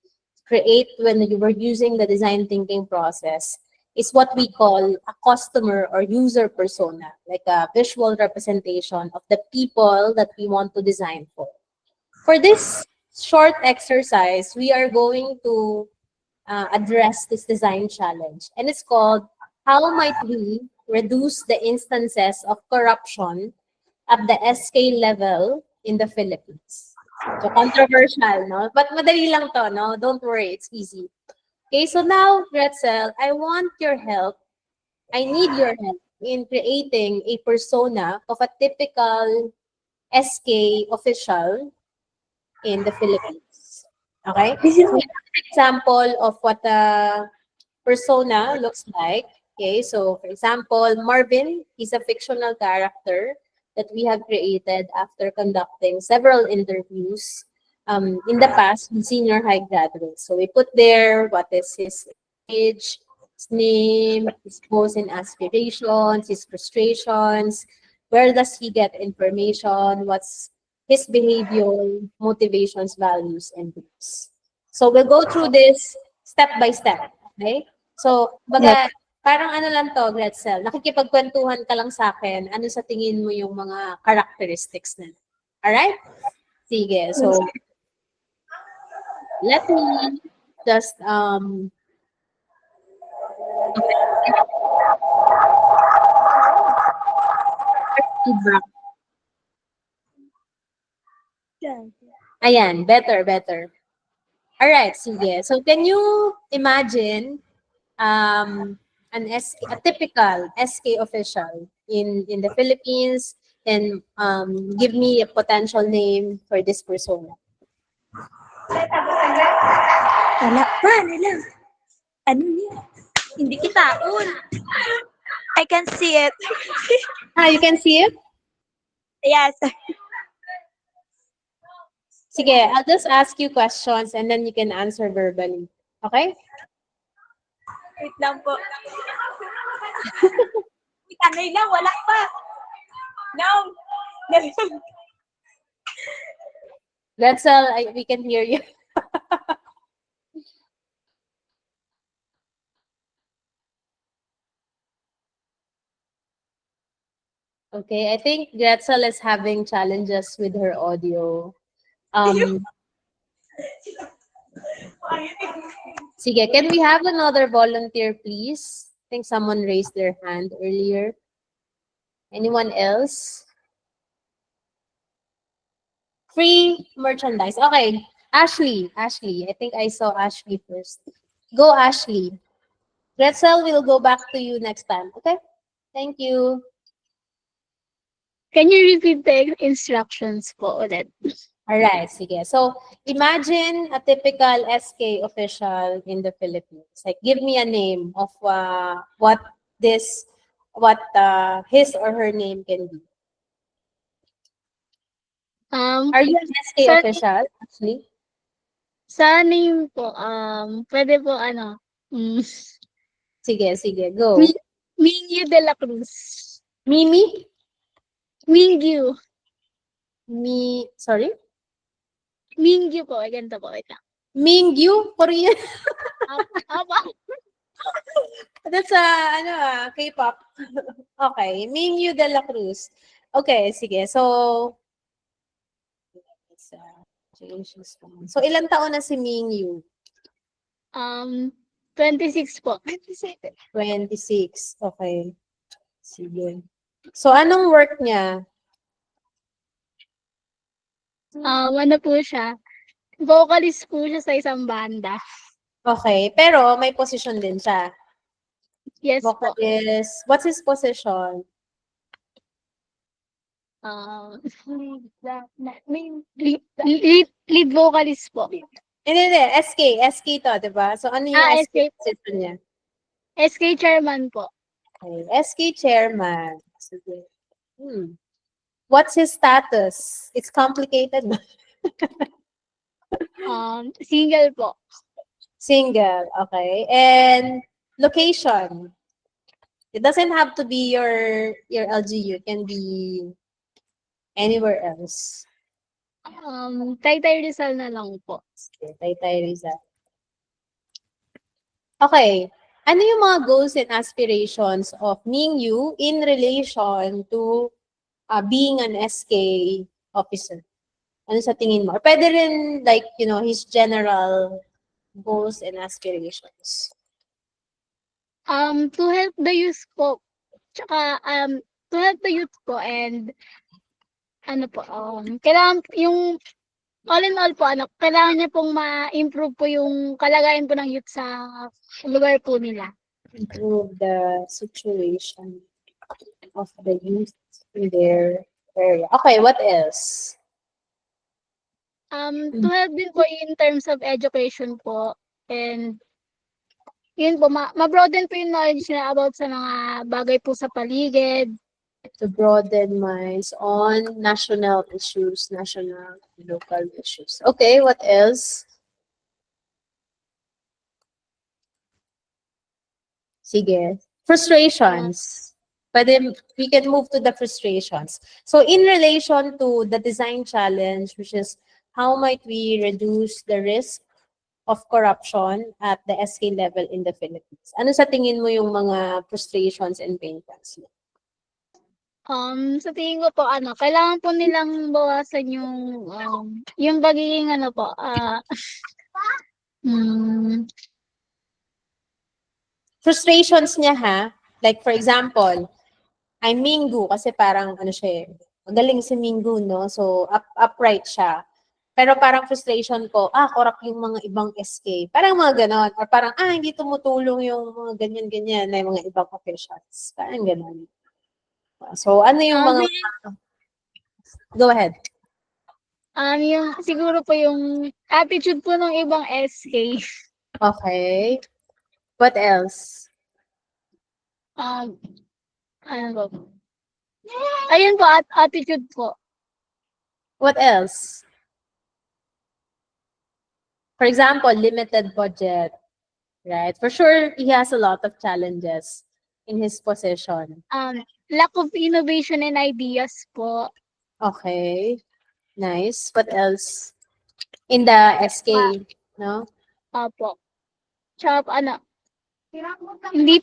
create when you were using the design thinking process is what we call a customer or user persona, like a visual representation of the people that we want to design for. For this short exercise, we are going to address this design challenge, and it's called How Might We Reduce the Instances of Corruption at the SK level in the Philippines? So controversial, no? But madali lang to, no? Don't worry, it's easy. Okay, so now, Gretzel, I want your help. I need your help in creating a persona of a typical SK official in the Philippines. Okay? So we have an example of what a persona looks like. Okay, so for example, Marvin is a fictional character that we have created after conducting several interviews in the past with senior high graduates. So we put there what is his age, his name, his goals and aspirations, his frustrations, where does he get information, what's his behavior, motivations, values, and beliefs. So we'll go through this step by step. Okay? So, baga, parang ano lang to, Gretzel, nakikipagkwentuhan ka lang sa akin, ano sa tingin mo yung mga characteristics na. Alright? Sige, so, let me just, feedback. Ayan, better, better. Alright, sige. So, can you imagine a typical SK official in the Philippines, and give me a potential name for this persona? Wala pa, lang. Ano niya? Hindi kita. I can see it. You can see it? Yes. Sige, I'll just ask you questions and then you can answer verbally. Okay? Wait lang po. Tanay lang, wala pa. No. Gretzel, we can hear you. Okay, I think Gretzel is having challenges with her audio. Sige, can we have another volunteer, please? I think someone raised their hand earlier. Anyone else? Free merchandise. Okay, Ashley. I think I saw Ashley first. Go, Ashley. Gretzel will go back to you next time. Okay? Thank you. Can you repeat the instructions po ulit? Alright, sige. So, imagine a typical SK official in the Philippines. Like, give me a name of what his or her name can be. Are you an SK sa- official, actually? Sa name po, pwede po Sige, go. Mingyu de la Cruz. Mimi? Mingyu. Sorry? Mingyu po, ganito po, wait lang. Mingyu? Korean? Apa? That's K-pop. Okay, Mingyu de la Cruz. Okay, sige. So, let's change this one. So, ilang taon na si Mingyu? 26 po. 26. Okay. Sige. So, anong work niya? Ano po siya? Vocalist po siya sa isang banda. Okay. Pero, may position din siya. Yes po. Vocalist. What's his position? Lead vocalist po. Hindi. SK to, diba? So, ano yung SK position niya? SK chairman po. Okay. SK chairman. Sige. What's his status? It's complicated. Single po. Single. Okay. And location. It doesn't have to be your LGU. It can be anywhere else. Taytay Rizal na lang po. Sige, Taytay Rizal. Okay. Ano yung mga goals and aspirations of Mingyu in relation to being an SK officer? Ano sa tingin mo? Or pwede rin like, his general goals and aspirations. To help the youth po. Tsaka, to help the youth po and ano po, kailangan yung all in all po, kailangan niya pong ma-improve po yung kalagayan po ng youth sa lugar po nila. Improve the situation of the youth in their area. Okay, what else? To help din po in terms of education po and yun po, ma-broaden po yung knowledge nila about sa mga bagay po sa paligid. To broaden minds on national issues, national and local issues. Okay, what else? Sige. Frustrations. Pwede, we can move to the frustrations. So in relation to the design challenge, which is how might we reduce the risk of corruption at the SK level in the Philippines? Ano sa tingin mo yung mga frustrations and pain points mo? Sa tingin ko po, kailangan po nilang bawasan yung pagiging Frustrations niya ha, like for example, I'm Minggu kasi parang siya magaling si Minggu, no? So upright siya. Pero parang frustration ko, corrupt yung mga ibang SK. Parang mga ganon. Or parang, hindi tumutulong yung mga ganyan-ganyan na yung mga ibang officials. Parang ganon. So, ano yung mga... Go ahead. yung siguro po yung attitude po ng ibang SK. Okay. What else? Ano ba po? Ayun po, attitude po. What else? For example, limited budget, right? For sure, he has a lot of challenges in his position. Lack of innovation and ideas po. Okay. Nice. What else? In the SK, no? Opo. Tsaka hindi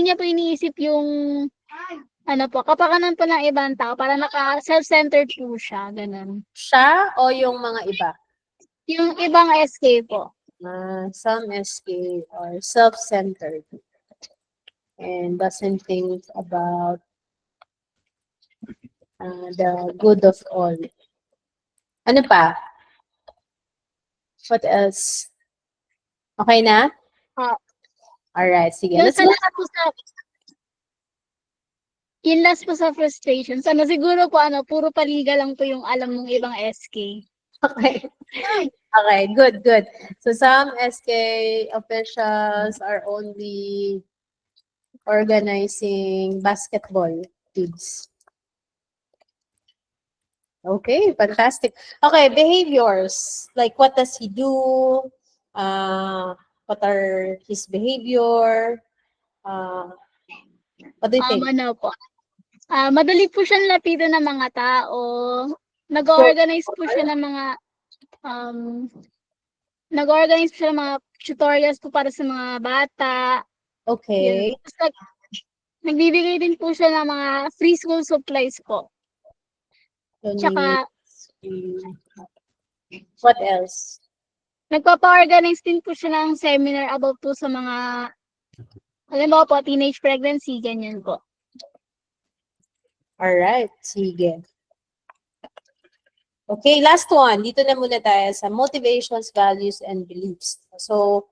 niya po iniisip yung kapakanan po ng ibang tao para naka-self-centered po siya, ganun. Siya o yung mga iba? Yung ibang SK po. Some SK are self-centered and doesn't think about the good of all. Ano pa? What else? Okay na? Alright, sige. Let's Yun last po sa frustrations. Siguro po puro paliga lang po yung alam ng ibang SK. Okay. Okay, good. So some SK officials are only organizing basketball teams. Okay, fantastic. Okay, behaviors. Like what does he do? What are his behavior? What do you think? Madali po siyang lapitan ng mga tao. Nag-organize po siya ng mga tutorials po para sa mga bata. Okay. Yun. Nagbibigay din po siya ng mga free school supplies po. Tsaka, what else? nagpapa-organize din po siya ng seminar about po sa mga, halimbawa po, teenage pregnancy, ganyan po. Alright, sige. Okay, last one. Dito na muna tayo sa motivations, values, and beliefs. So,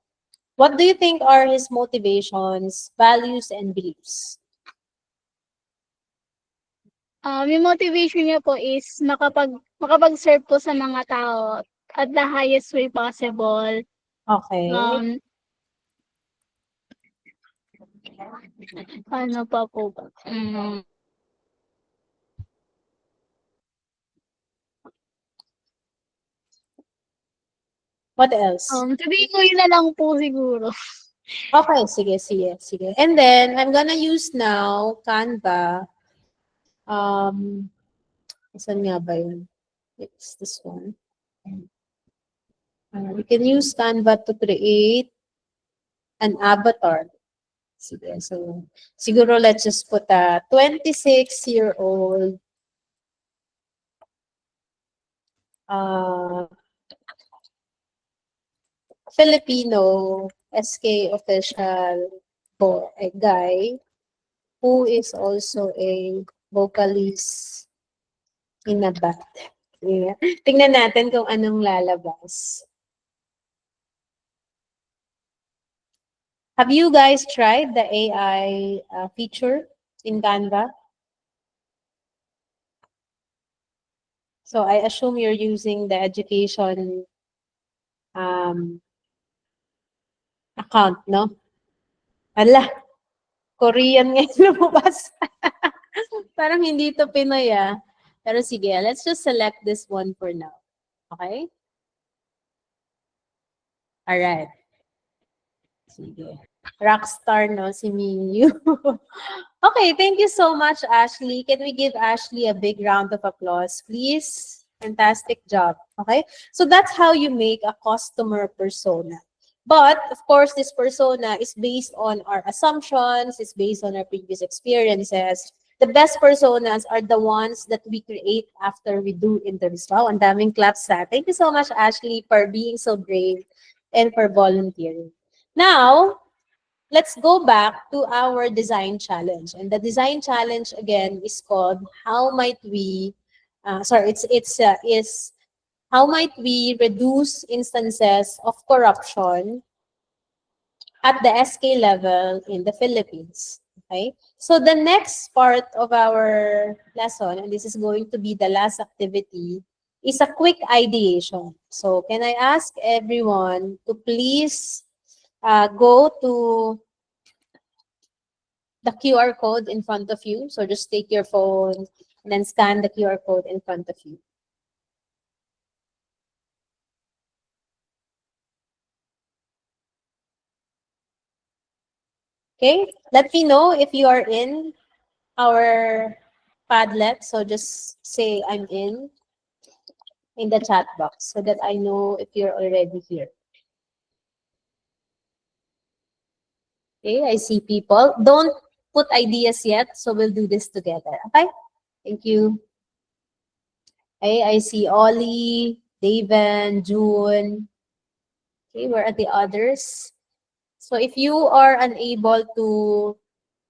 what do you think are his motivations, values, and beliefs? Yung motivation niya po is makapag-serve po sa mga tao at the highest way possible. Okay. Ano pa po ba? What else? Sabihin ko yun na lang po siguro. Okay, sige. And then, I'm gonna use now Canva. Saan nga ba yun? It's this one. We can use Canva to create an avatar. Sige, so siguro let's just put a 26-year-old Filipino SK official for a guy who is also a vocalist in a band. Yeah. Tingnan natin kung anong lalabas. Have you guys tried the AI feature in Canva? So I assume you're using the education account, no? Ala, Korean ngayon lumabas. Parang hindi to Pinoy ah. Pero sige, let's just select this one for now. Okay? Alright. Sige. Rockstar, no? Si Minyu. Okay, thank you so much, Ashley. Can we give Ashley a big round of applause, please? Fantastic job. Okay? So that's how you make a customer persona. But, of course, this persona is based on our assumptions, it's based on our previous experiences. The best personas are the ones that we create after we do interviews. Wow, ang daming claps sa. Thank you so much, Ashley, for being so brave and for volunteering. Now, let's go back to our design challenge. And the design challenge, again, is called how might we, how might we reduce instances of corruption at the SK level in the Philippines? Okay, so the next part of our lesson, and this is going to be the last activity, is a quick ideation. So can I ask everyone to please go to the QR code in front of you. So just take your phone and then scan the QR code in front of you. Okay, let me know if you are in our Padlet. So just say I'm in the chat box so that I know if you're already here. Okay, I see people. Don't put ideas yet, so we'll do this together. Okay, thank you. Okay, I see Ollie, Daven, June. Okay, where are the others? So if you are unable to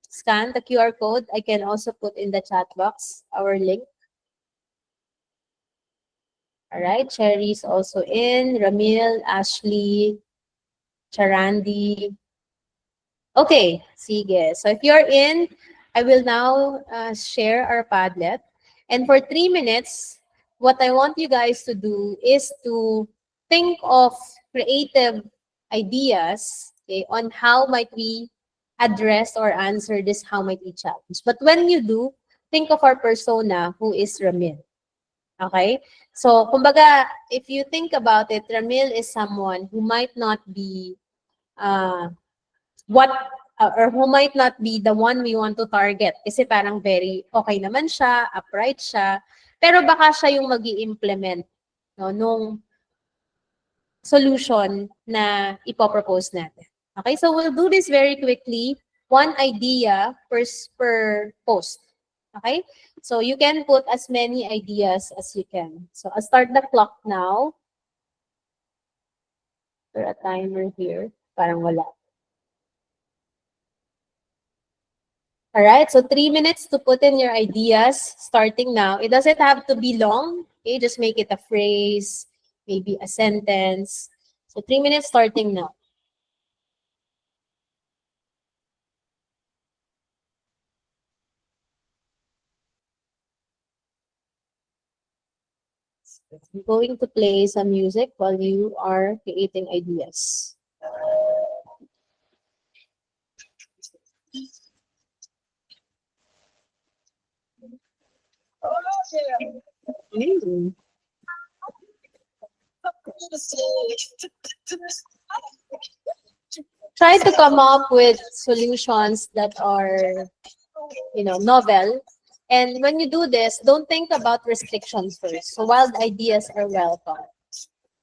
scan the QR code, I can also put in the chat box our link. All right, Cherry's also in, Ramil, Ashley, Charandi. Okay, sige. So if you're in, I will now share our Padlet. And for 3 minutes, what I want you guys to do is to think of creative ideas, okay, on how might we address or answer this how might we challenge. But when you do, think of our persona who is Ramil. Okay? So, kumbaga, if you think about it, Ramil is someone who might not be or who might not be the one we want to target. Kasi parang very okay naman siya, upright siya, pero baka siya yung mag-i-implement, no, nung solution na ipopropose natin. Okay, so we'll do this very quickly. One idea per post. Okay, so you can put as many ideas as you can. So I'll start the clock now. There a timer here. Parang wala. All right, so 3 minutes to put in your ideas starting now. It doesn't have to be long. Okay, just make it a phrase, maybe a sentence. So 3 minutes starting now. I'm going to play some music while you are creating ideas. Try to come up with solutions that are, novel And when you do this, don't think about restrictions first. So wild ideas are welcome.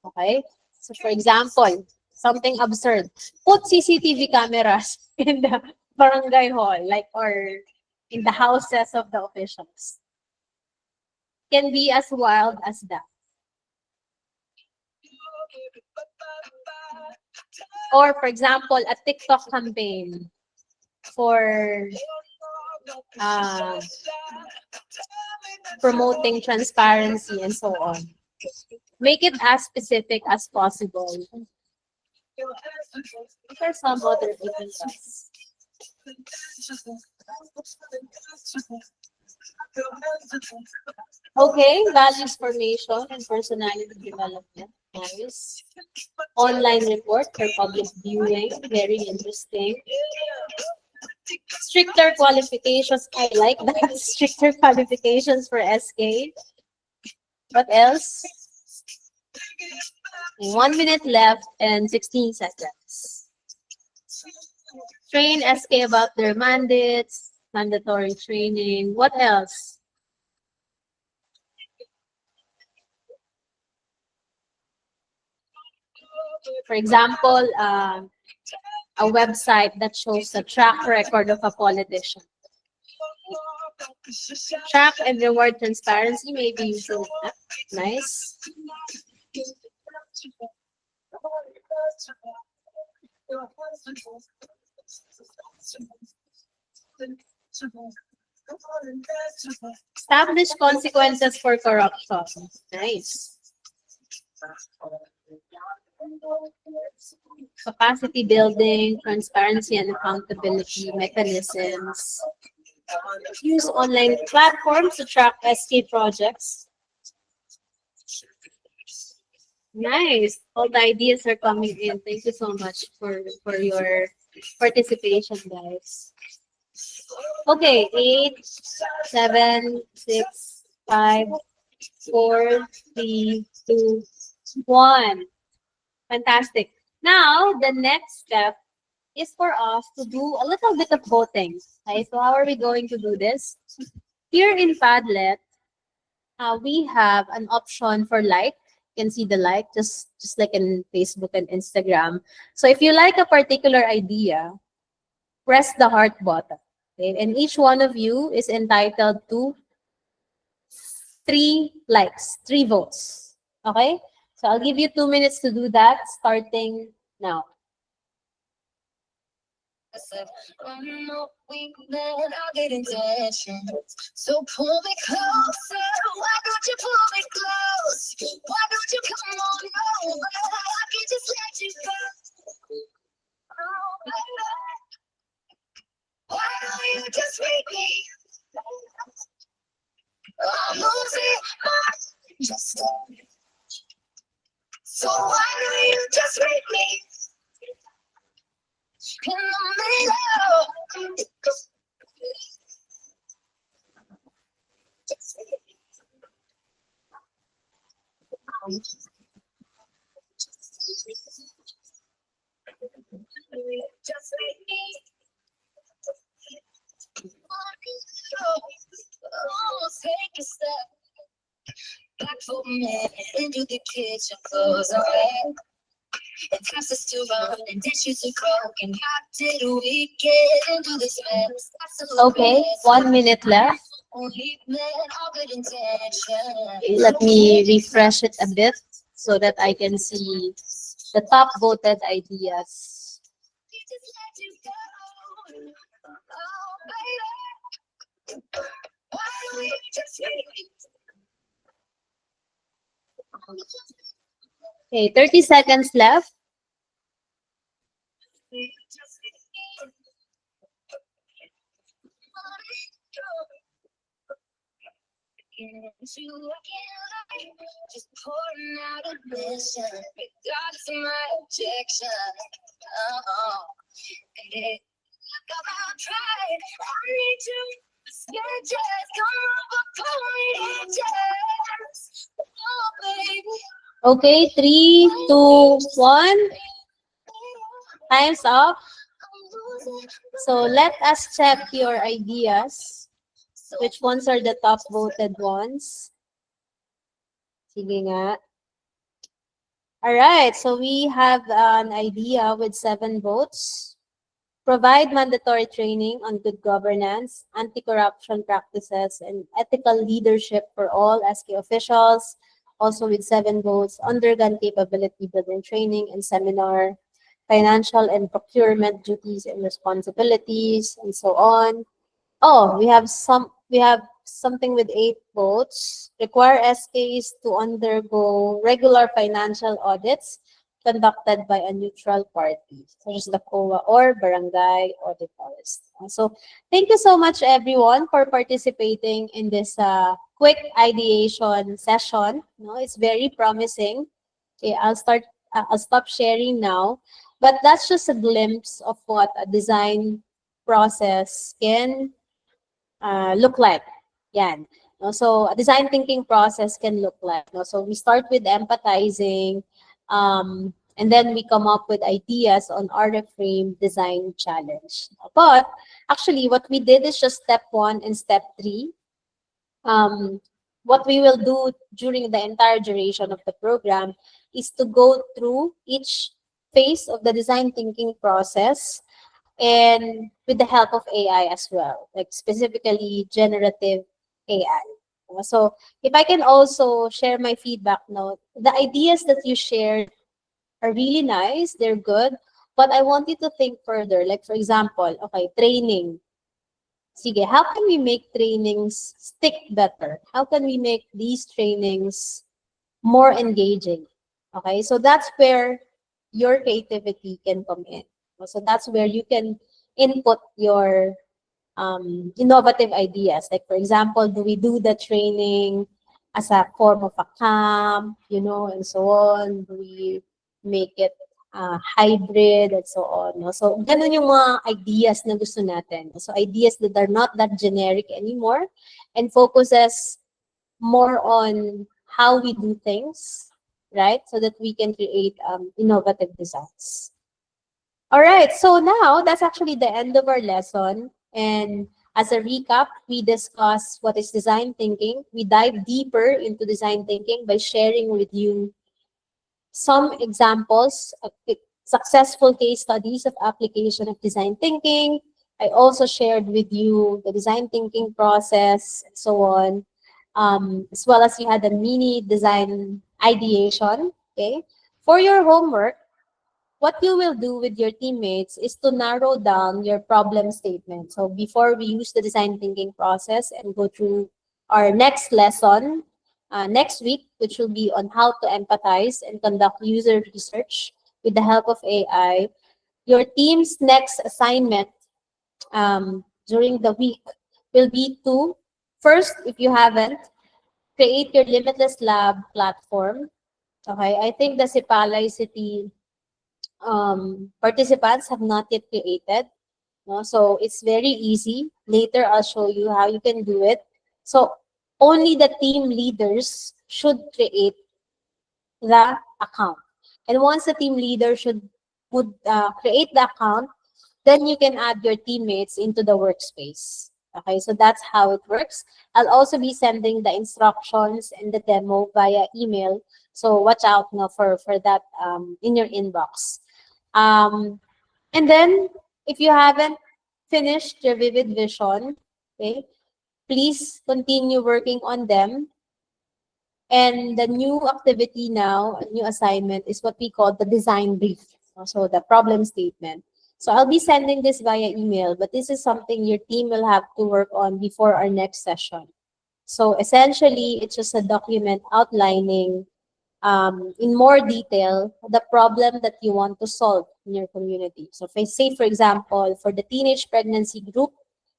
Okay? So for example, something absurd. Put CCTV cameras in the barangay hall, like, or in the houses of the officials. Can be as wild as that. Or for example, a TikTok campaign for promoting transparency and so on. Make it as specific as possible. What are some other ideas? Okay, values formation and personality development. Nice. Online report for public viewing. Very interesting. Stricter qualifications. I like that. Stricter qualifications for SK. What else? 1 minute left and 16 seconds. Train SK about their mandates, mandatory training. What else? For example, a website that shows the track record of a politician. Track and reward transparency may be useful. Nice. Establish consequences for corruption. Nice. Capacity building, transparency and accountability mechanisms. Use online platforms to track SK projects. Nice. All the ideas are coming in. Thank you so much for your participation, guys. Okay, 8, 7, 6, 5, 4, 3, 2, 1. Fantastic. Now, the next step is for us to do a little bit of voting. Okay, so how are we going to do this? Here in Padlet, we have an option for like. You can see the like, just like in Facebook and Instagram. So if you like a particular idea, press the heart button. Okay? And each one of you is entitled to 3 likes, 3 votes. Okay? So I'll give you 2 minutes to do that, starting now. So pull me closer. Why don't you pull me close? Why don't you come on over? I can just let you go. Oh, baby. Why don't you just read me? I'm losing my just. So why don't you just read me? In the middle. Just read me. Oh, take a step back for a minute into the kitchen, clothes are wet. And taps are still run and dishes are broken. How did we get into this mess? Okay, 1 minute left. Let me refresh it a bit so that I can see the top voted ideas. Okay, 30 seconds left. Just pouring out a mission, regardless of my objection. Oh, and it I'll try. I need to get just come over, pull me just. Oh, baby. Okay, 3, 2, 1. Time's up. So let us check your ideas. Which ones are the top voted ones? Sige nga. Alright, so we have an idea with 7 votes. Provide mandatory training on good governance, anti-corruption practices, and ethical leadership for all SK officials. Also with 7 votes, undergone capability building training and seminar, financial and procurement duties and responsibilities, and so on. Oh, we have something with 8 votes. Require SKs to undergo regular financial audits conducted by a neutral party, such as the COA or barangay auditors. So thank you so much, everyone, for participating in this quick ideation session. No, it's very promising. Okay, I'll stop sharing now, but that's just a glimpse of what a design process can look like. Yan. No? So a design thinking process can look like. No? So we start with empathizing, and then we come up with ideas on our reframe design challenge. But actually, what we did is just step 1 and step 3. What we will do during the entire duration of the program is to go through each phase of the design thinking process, and with the help of AI as well, like specifically generative AI. So if I can also share my feedback note, the ideas that you shared are really nice, they're good, but I want you to think further. Like for example, okay, training. Sige, how can we make trainings stick better? How can we make these trainings more engaging? Okay, so that's where your creativity can come in. So that's where you can input your innovative ideas. Like for example, do we do the training as a form of a camp, and so on? Do we make it hybrid and so on? No? So ganun yung mga ideas na gusto natin. So ideas that are not that generic anymore and focuses more on how we do things, right? So that we can create innovative designs. All right, so now that's actually the end of our lesson. And as a recap, we discussed what is design thinking. We dive deeper into design thinking by sharing with you some examples of successful case studies of application of design thinking. I also shared with you the design thinking process and so on, as well as we had a mini design ideation. Okay, for your homework, what you will do with your teammates is to narrow down your problem statement. So before we use the design thinking process and go through our next lesson next week, which will be on how to empathize and conduct user research with the help of AI, your team's next assignment during the week will be to, first, if you haven't, create your Limitless Lab platform. Okay, I think the Sipalay City participants have not yet created. No? So it's very easy. Later, I'll show you how you can do it. So only the team leaders should create the account. And once the team leader would create the account, then you can add your teammates into the workspace. Okay, so that's how it works. I'll also be sending the instructions and the demo via email. So watch out now for that in your inbox. And then if you haven't finished your Vivid Vision, okay, please continue working on them. And the new activity now, a new assignment, is what we call the design brief. So the problem statement. So I'll be sending this via email, but this is something your team will have to work on before our next session. So essentially, it's just a document outlining in more detail the problem that you want to solve in your community. So say, for example, for the teenage pregnancy group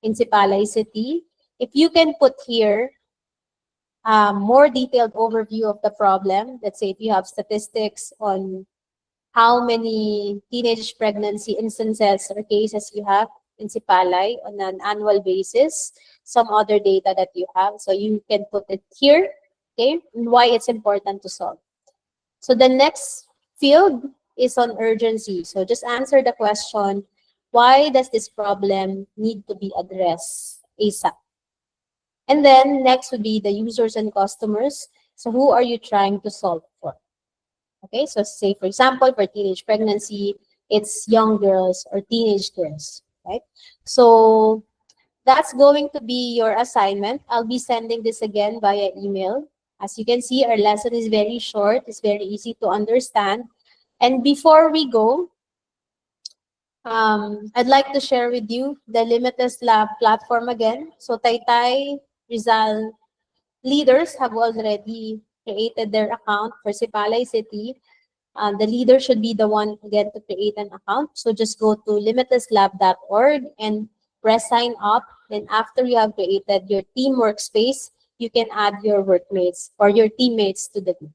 in Sipalay City, if you can put here more detailed overview of the problem, let's say if you have statistics on how many teenage pregnancy instances or cases you have in Sipalay on an annual basis, some other data that you have, so you can put it here, okay, and why it's important to solve. So the next field is on urgency. So just answer the question, why does this problem need to be addressed ASAP? And then next would be the users and customers. So who are you trying to solve for? Okay, so say for example, for teenage pregnancy, it's young girls or teenage girls, right? So that's going to be your assignment. I'll be sending this again via email. As you can see, our lesson is very short. It's very easy to understand. And before we go, I'd like to share with you the Limitless Lab platform again. So Taytay, Rizal leaders have already created their account for Sipalay City. The leader should be the one again to create an account. So just go to limitlesslab.org and press sign up. Then after you have created your team workspace, you can add your workmates or your teammates to the team.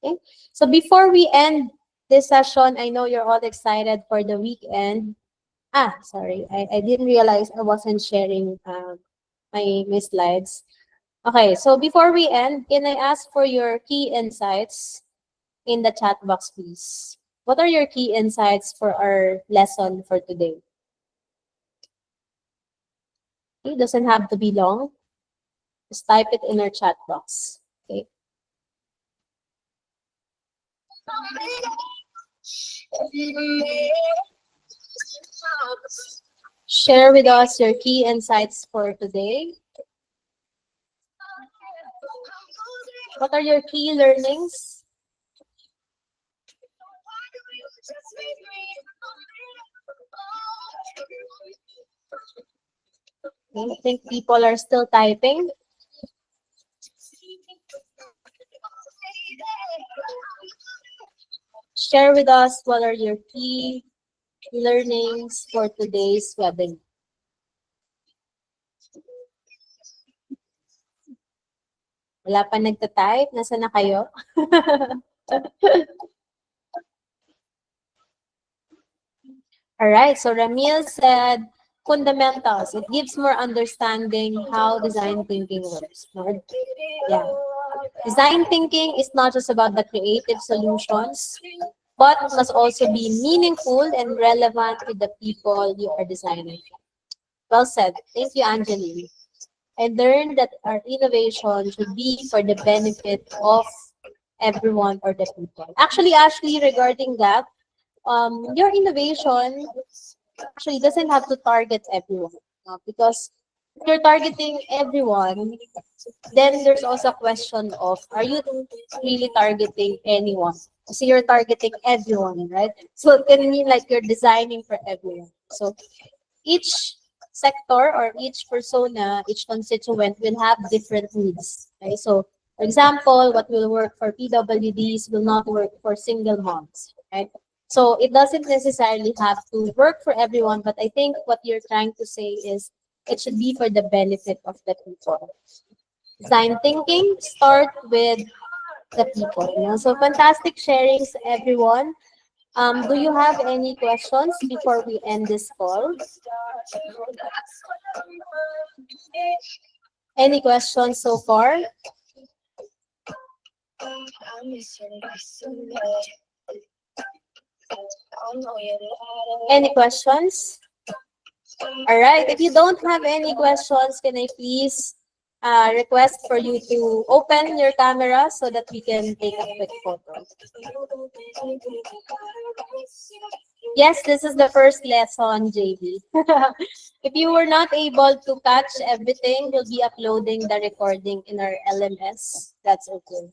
Okay. So before we end this session, I know you're all excited for the weekend. Sorry, I didn't realize I wasn't sharing my slides. Okay, so before we end, can I ask for your key insights in the chat box, please? What are your key insights for our lesson for today? It doesn't have to be long. Just type it in our chat box. Okay. Share with us your key insights for today. What are your key learnings? I think people are still typing. Share with us what are your key learnings for today's webinar. Wala pa nagta-type? Nasaan na kayo? All right, so Ramil said, fundamentals. It gives more understanding how design thinking works. Yeah. Design thinking is not just about the creative solutions, but must also be meaningful and relevant with the people you are designing. Well said. Thank you, Angeline. I learned that our innovation should be for the benefit of everyone or the people. Actually, Ashley, regarding that, your innovation actually doesn't have to target everyone, because if you're targeting everyone, then there's also a question of, are you really targeting anyone? So you're targeting everyone, right? So it can mean like you're designing for everyone. So each sector or each persona, each constituent will have different needs. Okay? So for example, what will work for PWDs will not work for single moms, right? So it doesn't necessarily have to work for everyone, but I think what you're trying to say is it should be for the benefit of the people. Design thinking start with the people. You know? So fantastic sharings, everyone. Do you have any questions before we end this call? Any questions so far? Any questions? All right. If you don't have any questions, can I please request for you to open your camera so that we can take a quick photo? Yes, this is the first lesson, JB. If you were not able to catch everything, we'll be uploading the recording in our LMS. That's okay.